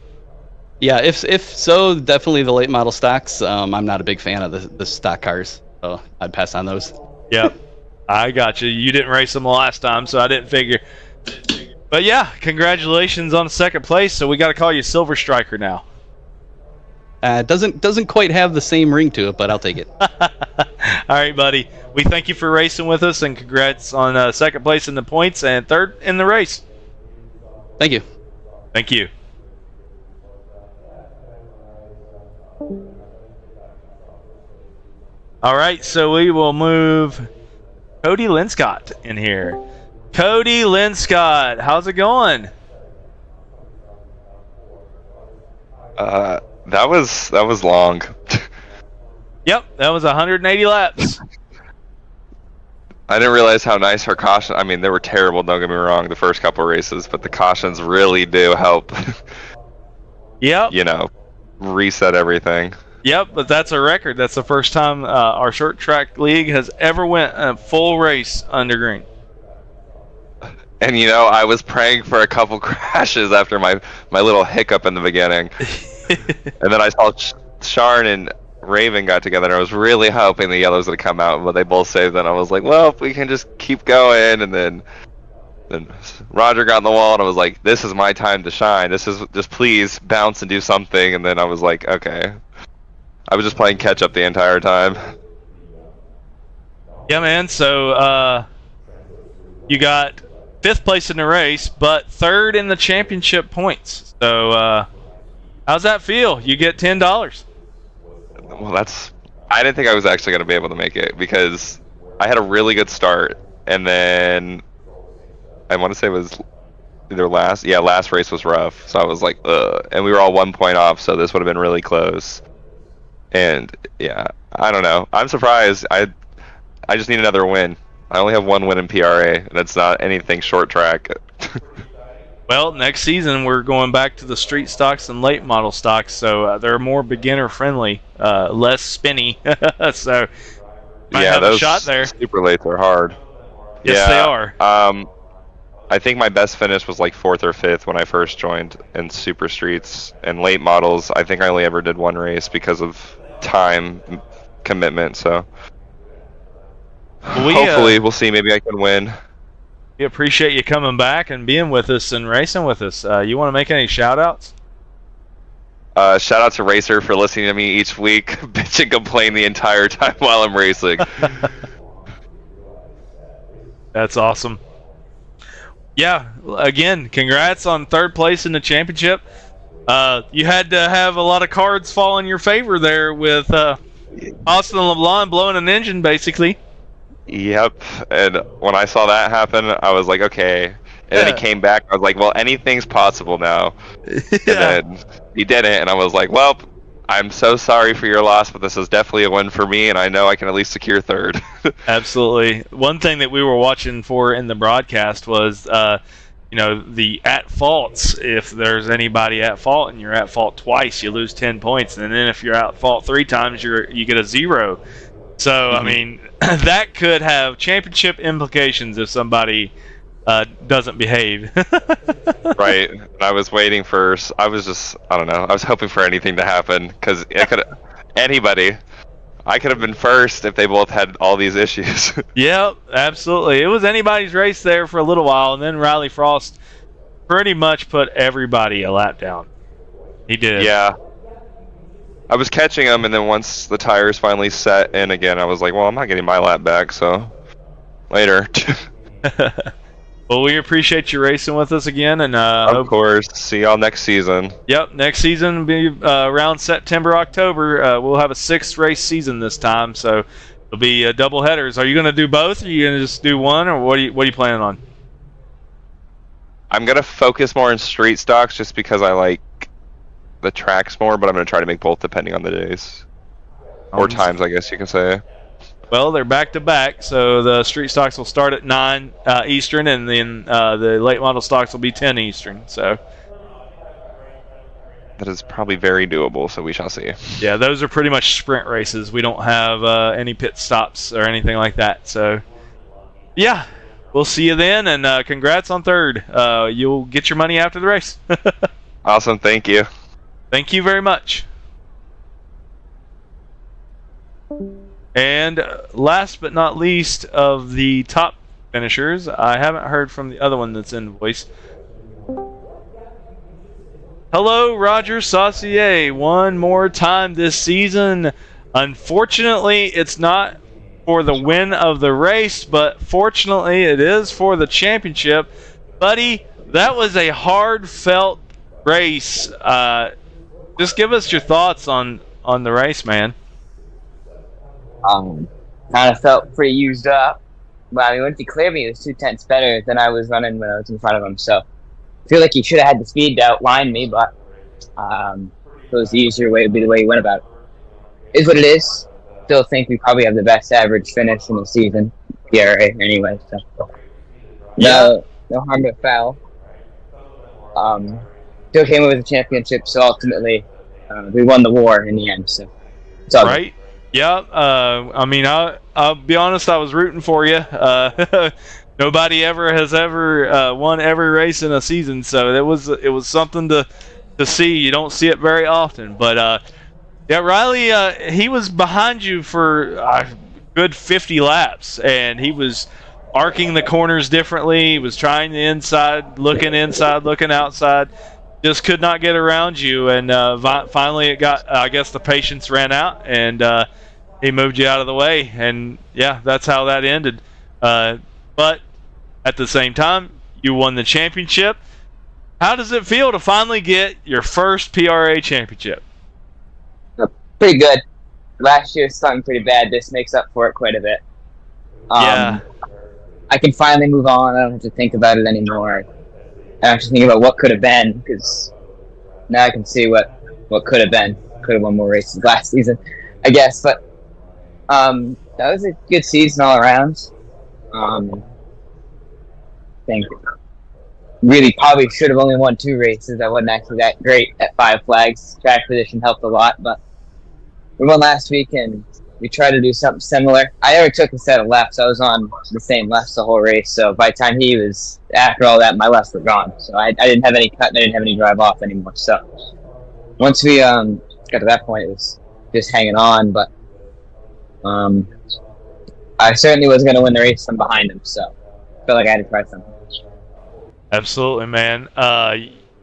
Yeah, if so, definitely the late model stocks. I'm not a big fan of the stock cars, so I'd pass on those. Yep. I got you. You didn't race them last time, so I didn't figure. But yeah, congratulations on second place. So we got to call you Silver Striker now. Doesn't quite have the same ring to it, but I'll take it. All right, buddy. We thank you for racing with us, and congrats on second place in the points and third in the race. Thank you. Thank you. All right, so we will move Cody Linscott in here. Cody Linscott, how's it going? That was long. Yep, that was 180 laps. I didn't realize how nice her caution. I mean, they were terrible. Don't get me wrong, the first couple races, but the cautions really do help. Yep. Reset everything. Yep, but that's a record. That's the first time our short track league has ever went a full race under green. And I was praying for a couple crashes after my little hiccup in the beginning. And then I saw Sharn and Raven got together, and I was really hoping the yellows would come out, but they both saved. And I was like, well, if we can just keep going. And then Roger got on the wall, and I was like, this is my time to shine. This is just please bounce and do something. And then I was like, okay. I was just playing catch up the entire time. Yeah, man. So you got 5th place in the race, but 3rd in the championship points. So how's that feel? You get $10. Well, I didn't think I was actually going to be able to make it, because I had a really good start, and then I want to say it was either last race was rough, so I was like, ugh. And we were all 1 point off, so this would have been really close. And yeah, I don't know. I'm surprised. I just need another win. I only have 1 win in PRA, and it's not anything short track. Well, next season we're going back to the street stocks and late model stocks, so they're more beginner friendly, less spinny. So might have a shot there. Super lates are hard. Yes, they are. I think my best finish was like 4th or 5th when I first joined in super streets. And late models, I think I only ever did 1 race because of time commitment. So hopefully we'll see. Maybe I can win. We appreciate you coming back and being with us and racing with us. You want to make any shout outs? Shout out to Racer for listening to me each week bitch and complain the entire time while I'm racing. That's awesome. Yeah, again, congrats on 3rd place in the championship. You had to have a lot of cards fall in your favor there with Austin LeBlanc blowing an engine, basically. Yep, and when I saw that happen, I was like, okay. And then he came back, I was like, well, anything's possible now. And then he didn't, and I was like, well, I'm so sorry for your loss, but this is definitely a win for me, and I know I can at least secure 3rd. Absolutely. One thing that we were watching for in the broadcast was, the at faults. If there's anybody at fault and you're at fault twice, you lose 10 points, and then if you're at fault 3 times, you get a 0. So I mean, that could have championship implications if somebody doesn't behave. Right. And I was waiting for. I don't know. I was hoping for anything to happen, because it could. Anybody. I could have been first if they both had all these issues. Yep, absolutely. It was anybody's race there for a little while, and then Riley Frost pretty much put everybody a lap down. He did. Yeah. I was catching him, and then once the tires finally set in again, I was like, well, I'm not getting my lap back, so later. Well, we appreciate you racing with us again, and Of course. See y'all next season. Yep, next season will be around September, October. We'll have a 6-race season this time, so it'll be double headers. Are you going to do both, or are you going to just do one, or what are you planning on? I'm gonna focus more on street stocks just because I like the tracks more, but I'm gonna try to make both depending on the days or times, I guess you can say. Well, they're back to back, so the street stocks will start at 9 Eastern, and then the late model stocks will be 10 Eastern. So that is probably very doable. So we shall see. Yeah, those are pretty much sprint races. We don't have any pit stops or anything like that. So yeah, we'll see you then, and congrats on third. You'll get your money after the race. Awesome, thank you. Thank you very much. And last but not least of the top finishers, I haven't heard from the other one that's in voice. Hello, Roger Saucier. One more time this season. Unfortunately, it's not for the win of the race, but fortunately, it is for the championship. Buddy, that was a hard-felt race. Just give us your thoughts on the race, man. Kind of felt pretty used up. But I mean, once he cleared me, it was 2/10 better than I was running when I was in front of him. So I feel like he should have had the speed to outline me, but it was the easier way to be the way he went about it. Is what it is. Still think we probably have the best average finish in the season, PRA anyway. So no harm, no foul. Still came away with the championship, so ultimately we won the war in the end. So it's all right. Yeah, I mean, I'll be honest, I was rooting for you. Nobody has ever won every race in a season, so it was something to see. You don't see it very often, but yeah, Riley, he was behind you for a good 50 laps, and he was arcing the corners differently. He was trying the inside, looking outside. Just could not get around you, and finally it got. I guess the patience ran out, and he moved you out of the way, and yeah, that's how that ended. But at the same time, you won the championship. How does it feel to finally get your first PRA championship? Pretty good. Last year stung pretty bad. This makes up for it quite a bit. Yeah. I can finally move on. I don't have to think about it anymore. I have to think about what could have been, because now I can see what could have been. Could have won more races last season, I guess. But that was a good season all around. I think really probably should have only won 2 races. I wasn't actually that great at 5 flags. Track position helped a lot, but we won last week, and we tried to do something similar. I never took a set of lefts. I was on the same lefts the whole race, so by the time he was, after all that, my lefts were gone. So I didn't have any cut, and I didn't have any drive off anymore. So once we got to that point, it was just hanging on, but I certainly was going to win the race from behind him, so I felt like I had to try something. Absolutely, man.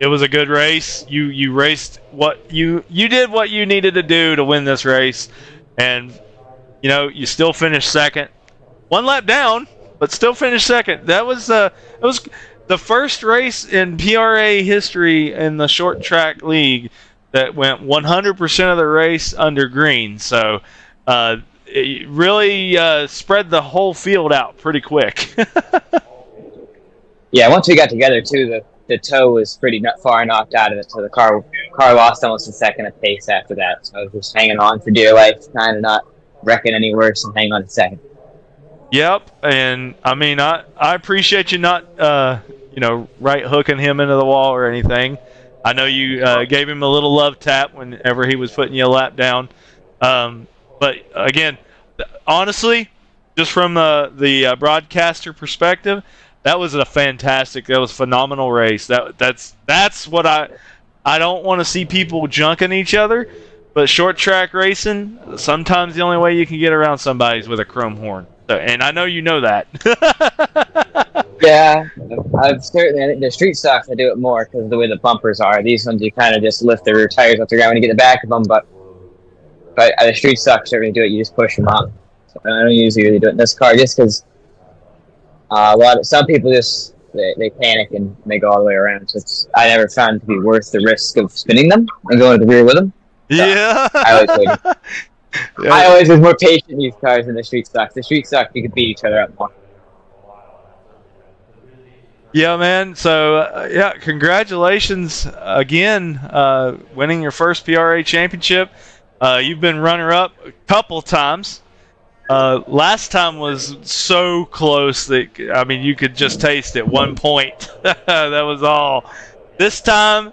It was a good race. You raced you did what you needed to do to win this race, and you still finished second, 1 lap down, but still finished second. That was the first race in PRA history in the short track league that went 100% of the race under green. So it really spread the whole field out pretty quick. Yeah, once we got together too, the toe was pretty far knocked out of it, so the car lost almost a second of pace after that. So I was just hanging on for dear life, trying to not wreck it any worse and hang on a second. Yep, and I mean, I appreciate you not right hooking him into the wall or anything. I know you gave him a little love tap whenever he was putting you a lap down. But again, honestly, just from the broadcaster perspective, that was a phenomenal race. That's what I don't want to see people junking each other, but short track racing, sometimes the only way you can get around somebody is with a chrome horn. So, and I know you know that. Yeah, I think the street stocks I do it more because of the way the bumpers are. These ones you kind of just lift the rear tires off the ground when you get the back of them, but the street stocks certainly do it. You just push them up. So I don't usually really do it in this car just because some people just They panic and they go all the way around. So I never found it to be worth the risk of spinning them and going to the rear with them. So Yeah. I always was more patient in these cars than the street stocks. The street stocks, you could beat each other up more. Yeah, man. So, yeah, congratulations again, winning your first PRA championship. You've been runner-up a couple times. Last time was so close that, I mean, you could just taste it 1 point. That was all. This time,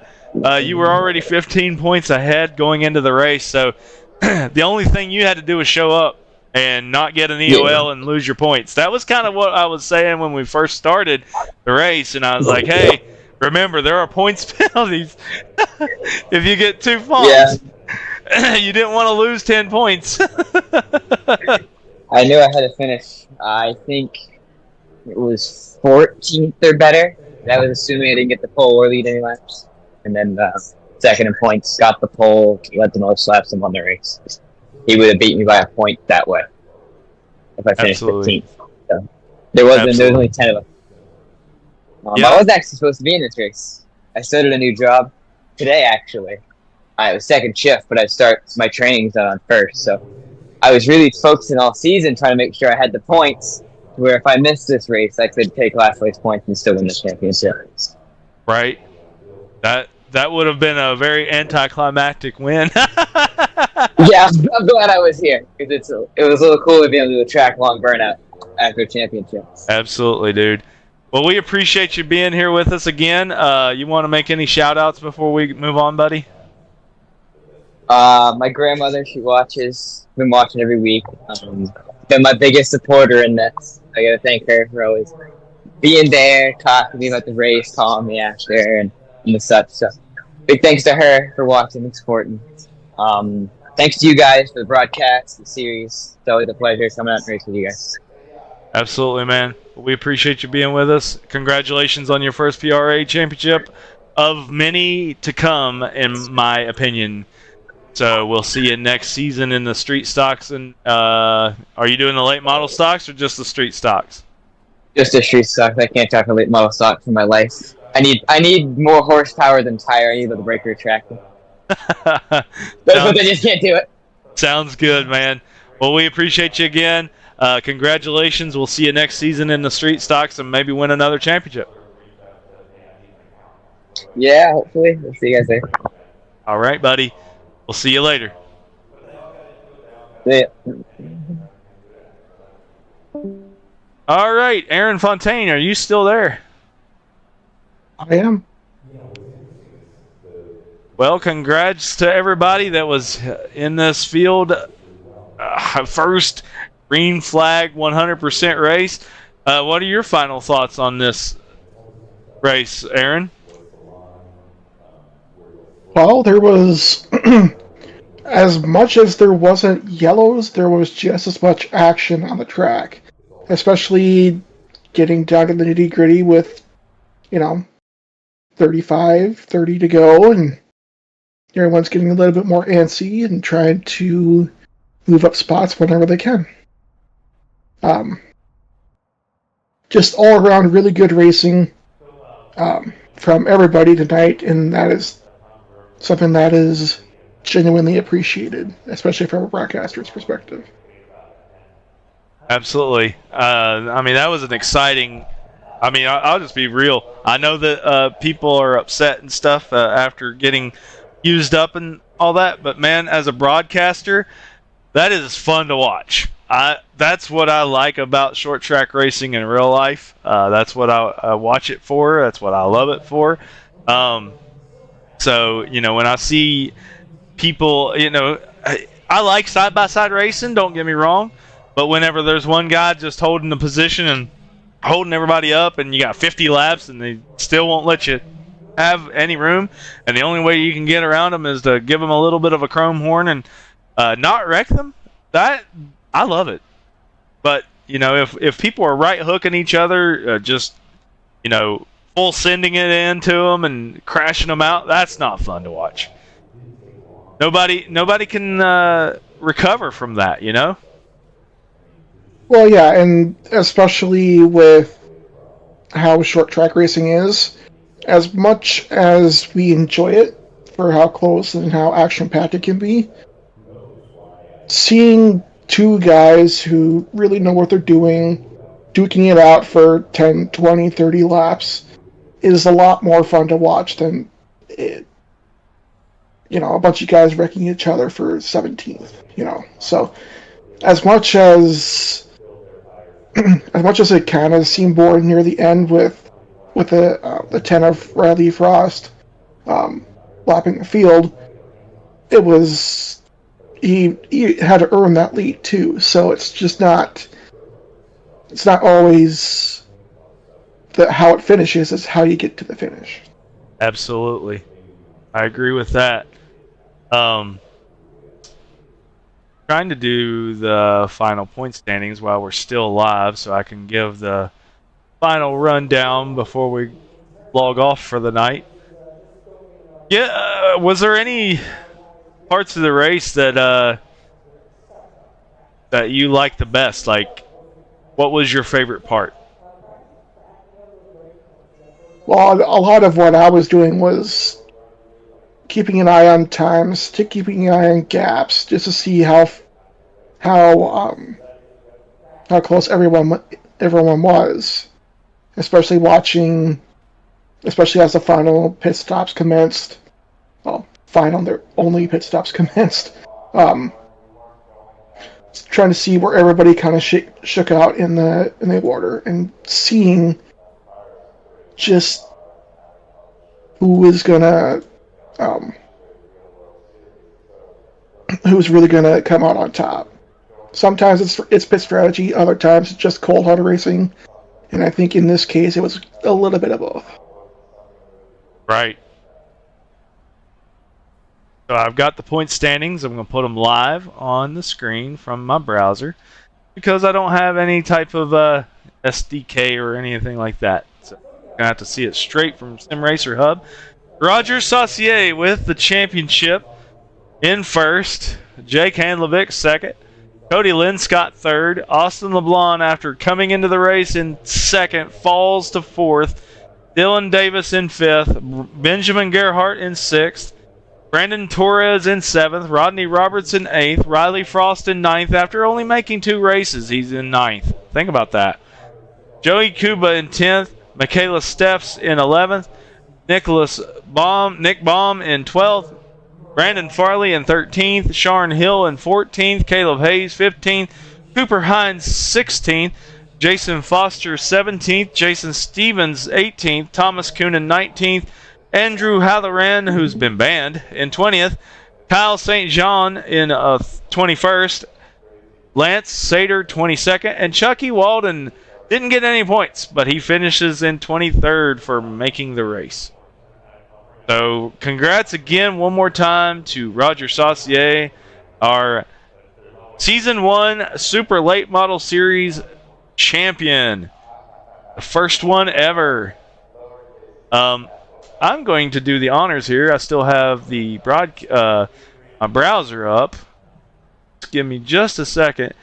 you were already 15 points ahead going into the race, so the only thing you had to do was show up and not get an EOL and lose your points. That was kind of what I was saying when we first started the race, and I was like, hey, remember, there are points penalties if you get 2 faults. Yeah. You didn't want to lose 10 points. I knew I had to finish, I think it was 14th or better. That was assuming I didn't get the pole or lead any laps. And then second in points, got the pole, led the most laps, and won the race. He would have beat me by a point that way if I finished 15th. So there was only 10 of them. I was actually supposed to be in this race. I started a new job today, actually. I was second shift, but I start my trainings on first. So I was really focusing all season trying to make sure I had the points to where if I missed this race, I could take last place points and still win the championship. Right. That would have been a very anticlimactic win. Yeah, I'm glad I was here because it was a little cool to be able to do a track long burnout after a championship. Absolutely, dude. Well, we appreciate you being here with us again. You want to make any shout-outs before we move on, buddy? My grandmother, she watches. Been watching every week. Been my biggest supporter in this. I gotta thank her for always being there, talking to me about the race, calling me after, and the such. So, big thanks to her for watching and supporting. Thanks to you guys for the broadcast, the series. It's always a pleasure coming out and racing with you guys. Absolutely, man. We appreciate you being with us. Congratulations on your first PRA championship of many to come, in my opinion. So we'll see you next season in the street stocks. And are you doing the late model stocks or just the street stocks? Just the street stocks. I can't talk a late model stock for my life. I need more horsepower than tire. I need the breaker tractor. But I just can't do it. Sounds good, man. Well, we appreciate you again. Congratulations. We'll see you next season in the street stocks and maybe win another championship. Yeah, hopefully. We'll see you guys there. All right, buddy. We'll see you later. See ya. All right, Aaron Fontaine, are you still there? I am. Well, congrats to everybody that was in this field. First green flag 100% race. What are your final thoughts on this race, Aaron? Well, there was, as much as there wasn't yellows, there was just as much action on the track. Especially getting down to the nitty-gritty with, 30 to go, and everyone's getting a little bit more antsy and trying to move up spots whenever they can. Just all around really good racing from everybody tonight, and that is something that is genuinely appreciated, especially from a broadcaster's perspective. Absolutely. I mean, that was an exciting... I mean, I'll just be real. I know that people are upset and stuff after getting used up and all that, but man, as a broadcaster, that is fun to watch. That's what I like about short track racing in real life. That's what I watch it for. That's what I love it for. So, when I see people, I like side-by-side racing, don't get me wrong, but whenever there's one guy just holding the position and holding everybody up and you got 50 laps and they still won't let you have any room, and the only way you can get around them is to give them a little bit of a chrome horn and not wreck them, that I love it. But if people are right hooking each other, just full sending it into them and crashing them out, that's not fun to watch. Nobody can recover from that, Well, yeah, and especially with how short track racing is. As much as we enjoy it for how close and how action-packed it can be, seeing two guys who really know what they're doing, duking it out for 10, 20, 30 laps is a lot more fun to watch than it, a bunch of guys wrecking each other for 17th, So as much as it kind of seemed boring near the end with the 10 of Riley Frost lapping the field, it was he had to earn that lead too. So it's not always how it finishes, it's how you get to the finish. Absolutely, I agree with that. Trying to do the final point standings while we're still live, so I can give the final rundown before we log off for the night. Yeah, was there any parts of the race that you liked the best? Like, what was your favorite part? Well, a lot of what I was doing was keeping an eye on times, keeping an eye on gaps, just to see how close everyone was. Especially as the final pit stops commenced. Well, their only pit stops commenced. Trying to see where everybody kind of shook out in the order, and seeing just who's really gonna come out on top. Sometimes it's pit strategy, other times it's just cold hard racing, and I think in this case it was a little bit of both. Right. So I've got the point standings. I'm going to put them live on the screen from my browser because I don't have any type of SDK or anything like that. So I'm going to have to see it straight from SimRacer Hub. Roger Saucier with the championship in first. Jake Handlevick second. Cody Linscott third. Austin LeBlanc, after coming into the race in second, falls to fourth. Dylan Davis in fifth. Benjamin Gerhardt in sixth. Brandon Torres in seventh. Rodney Roberts in eighth. Riley Frost in ninth. After only making 2 races, he's in ninth. Think about that. Joey Kuba in 10th. Michaela Steffs in 11th. Nick Baum in 12th. Brandon Farley in 13th. Sharon Hill in 14th. Caleb Hayes 15th. Cooper Hines 16th. Jason Foster 17th. Jason Stevens 18th. Thomas Kuhn in 19th. Andrew Halloran, who's been banned, in 20th. Kyle St. John in 21st. Lance Sater 22nd. And Chucky Walden didn't get any points, but he finishes in 23rd for making the race. So congrats again one more time to Roger Saucier, our Season 1 Super Late Model Series champion. The first one ever. I'm going to do the honors here. I still have the my browser up. Give me just a second.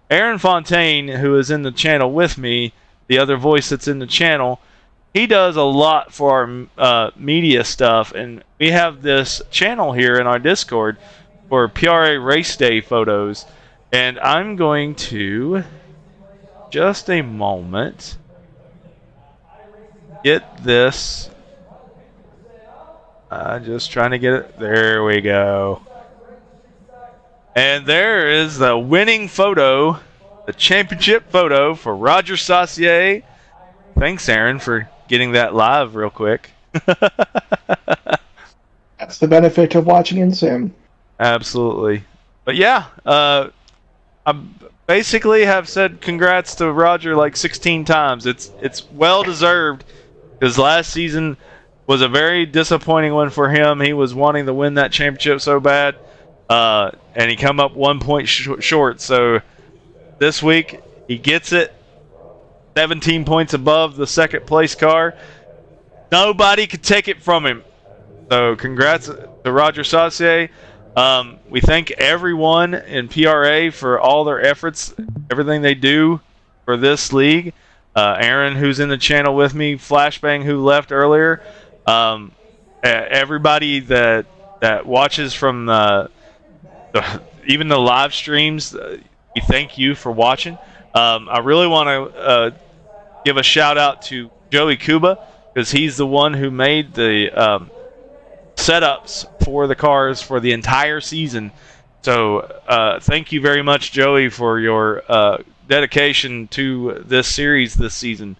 Aaron Fontaine, who is in the channel with me, the other voice that's in the channel, he does a lot for our media stuff, and we have this channel here in our Discord for PRA race day photos, and I'm going to, just a moment, get this. Just trying to get it. There we go. And there is the winning photo, the championship photo for Roger Saucier. Thanks, Aaron, for getting that live real quick. That's the benefit of watching in Sim. Absolutely. But yeah, I basically have said congrats to Roger like 16 times. It's well deserved because last season was a very disappointing one for him. He was wanting to win that championship so bad, and he come up 1 point short. So this week he gets it. 17 points above the second place car. Nobody could take it from him. So congrats to Roger Saucier. We thank everyone in PRA for all their efforts, everything they do for this league. Aaron, who's in the channel with me, Flashbang, who left earlier, everybody that watches from even the live streams, we thank you for watching. I really want to give a shout out to Joey Kuba, because he's the one who made the setups for the cars for the entire season. So thank you very much, Joey, for your dedication to this series this season.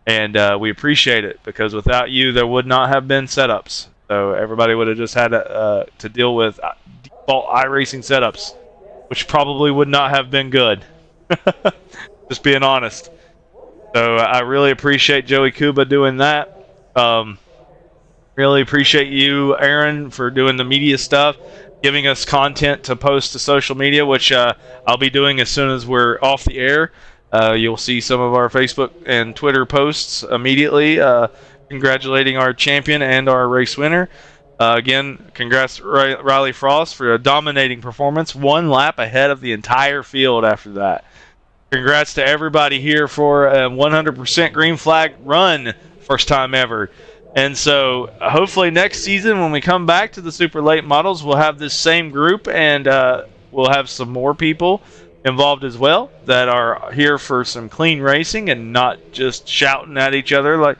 And we appreciate it, because without you, there would not have been setups. So everybody would have just had to deal with default iRacing setups, which probably would not have been good. Just being honest. So I really appreciate Joey Kuba doing that. Really appreciate you, Aaron, for doing the media stuff, giving us content to post to social media, which I'll be doing as soon as we're off the air. You'll see some of our Facebook and Twitter posts immediately, congratulating our champion and our race winner. Again, congrats Riley Frost for a dominating performance, 1 lap ahead of the entire field after that. Congrats to everybody here for a 100% green flag run, first time ever. And so hopefully next season when we come back to the Super Late Models, we'll have this same group, and we'll have some more people involved as well that are here for some clean racing and not just shouting at each other. Like,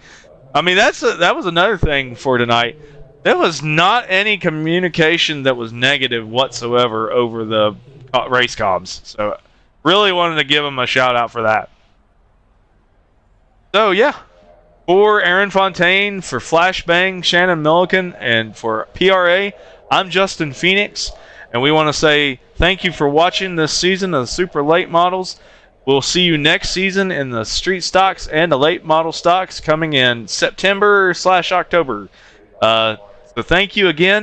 I mean, that was another thing for tonight. There was not any communication that was negative whatsoever over the race comms. So really wanted to give them a shout out for that. So yeah, for Aaron Fontaine, for Flashbang, Shannon Milliken, and for PRA, I'm Justin Phoenix, and we want to say thank you for watching this season of the Super Late Models. We'll see you next season in the street stocks and the late model stocks coming in September/October. So thank you again.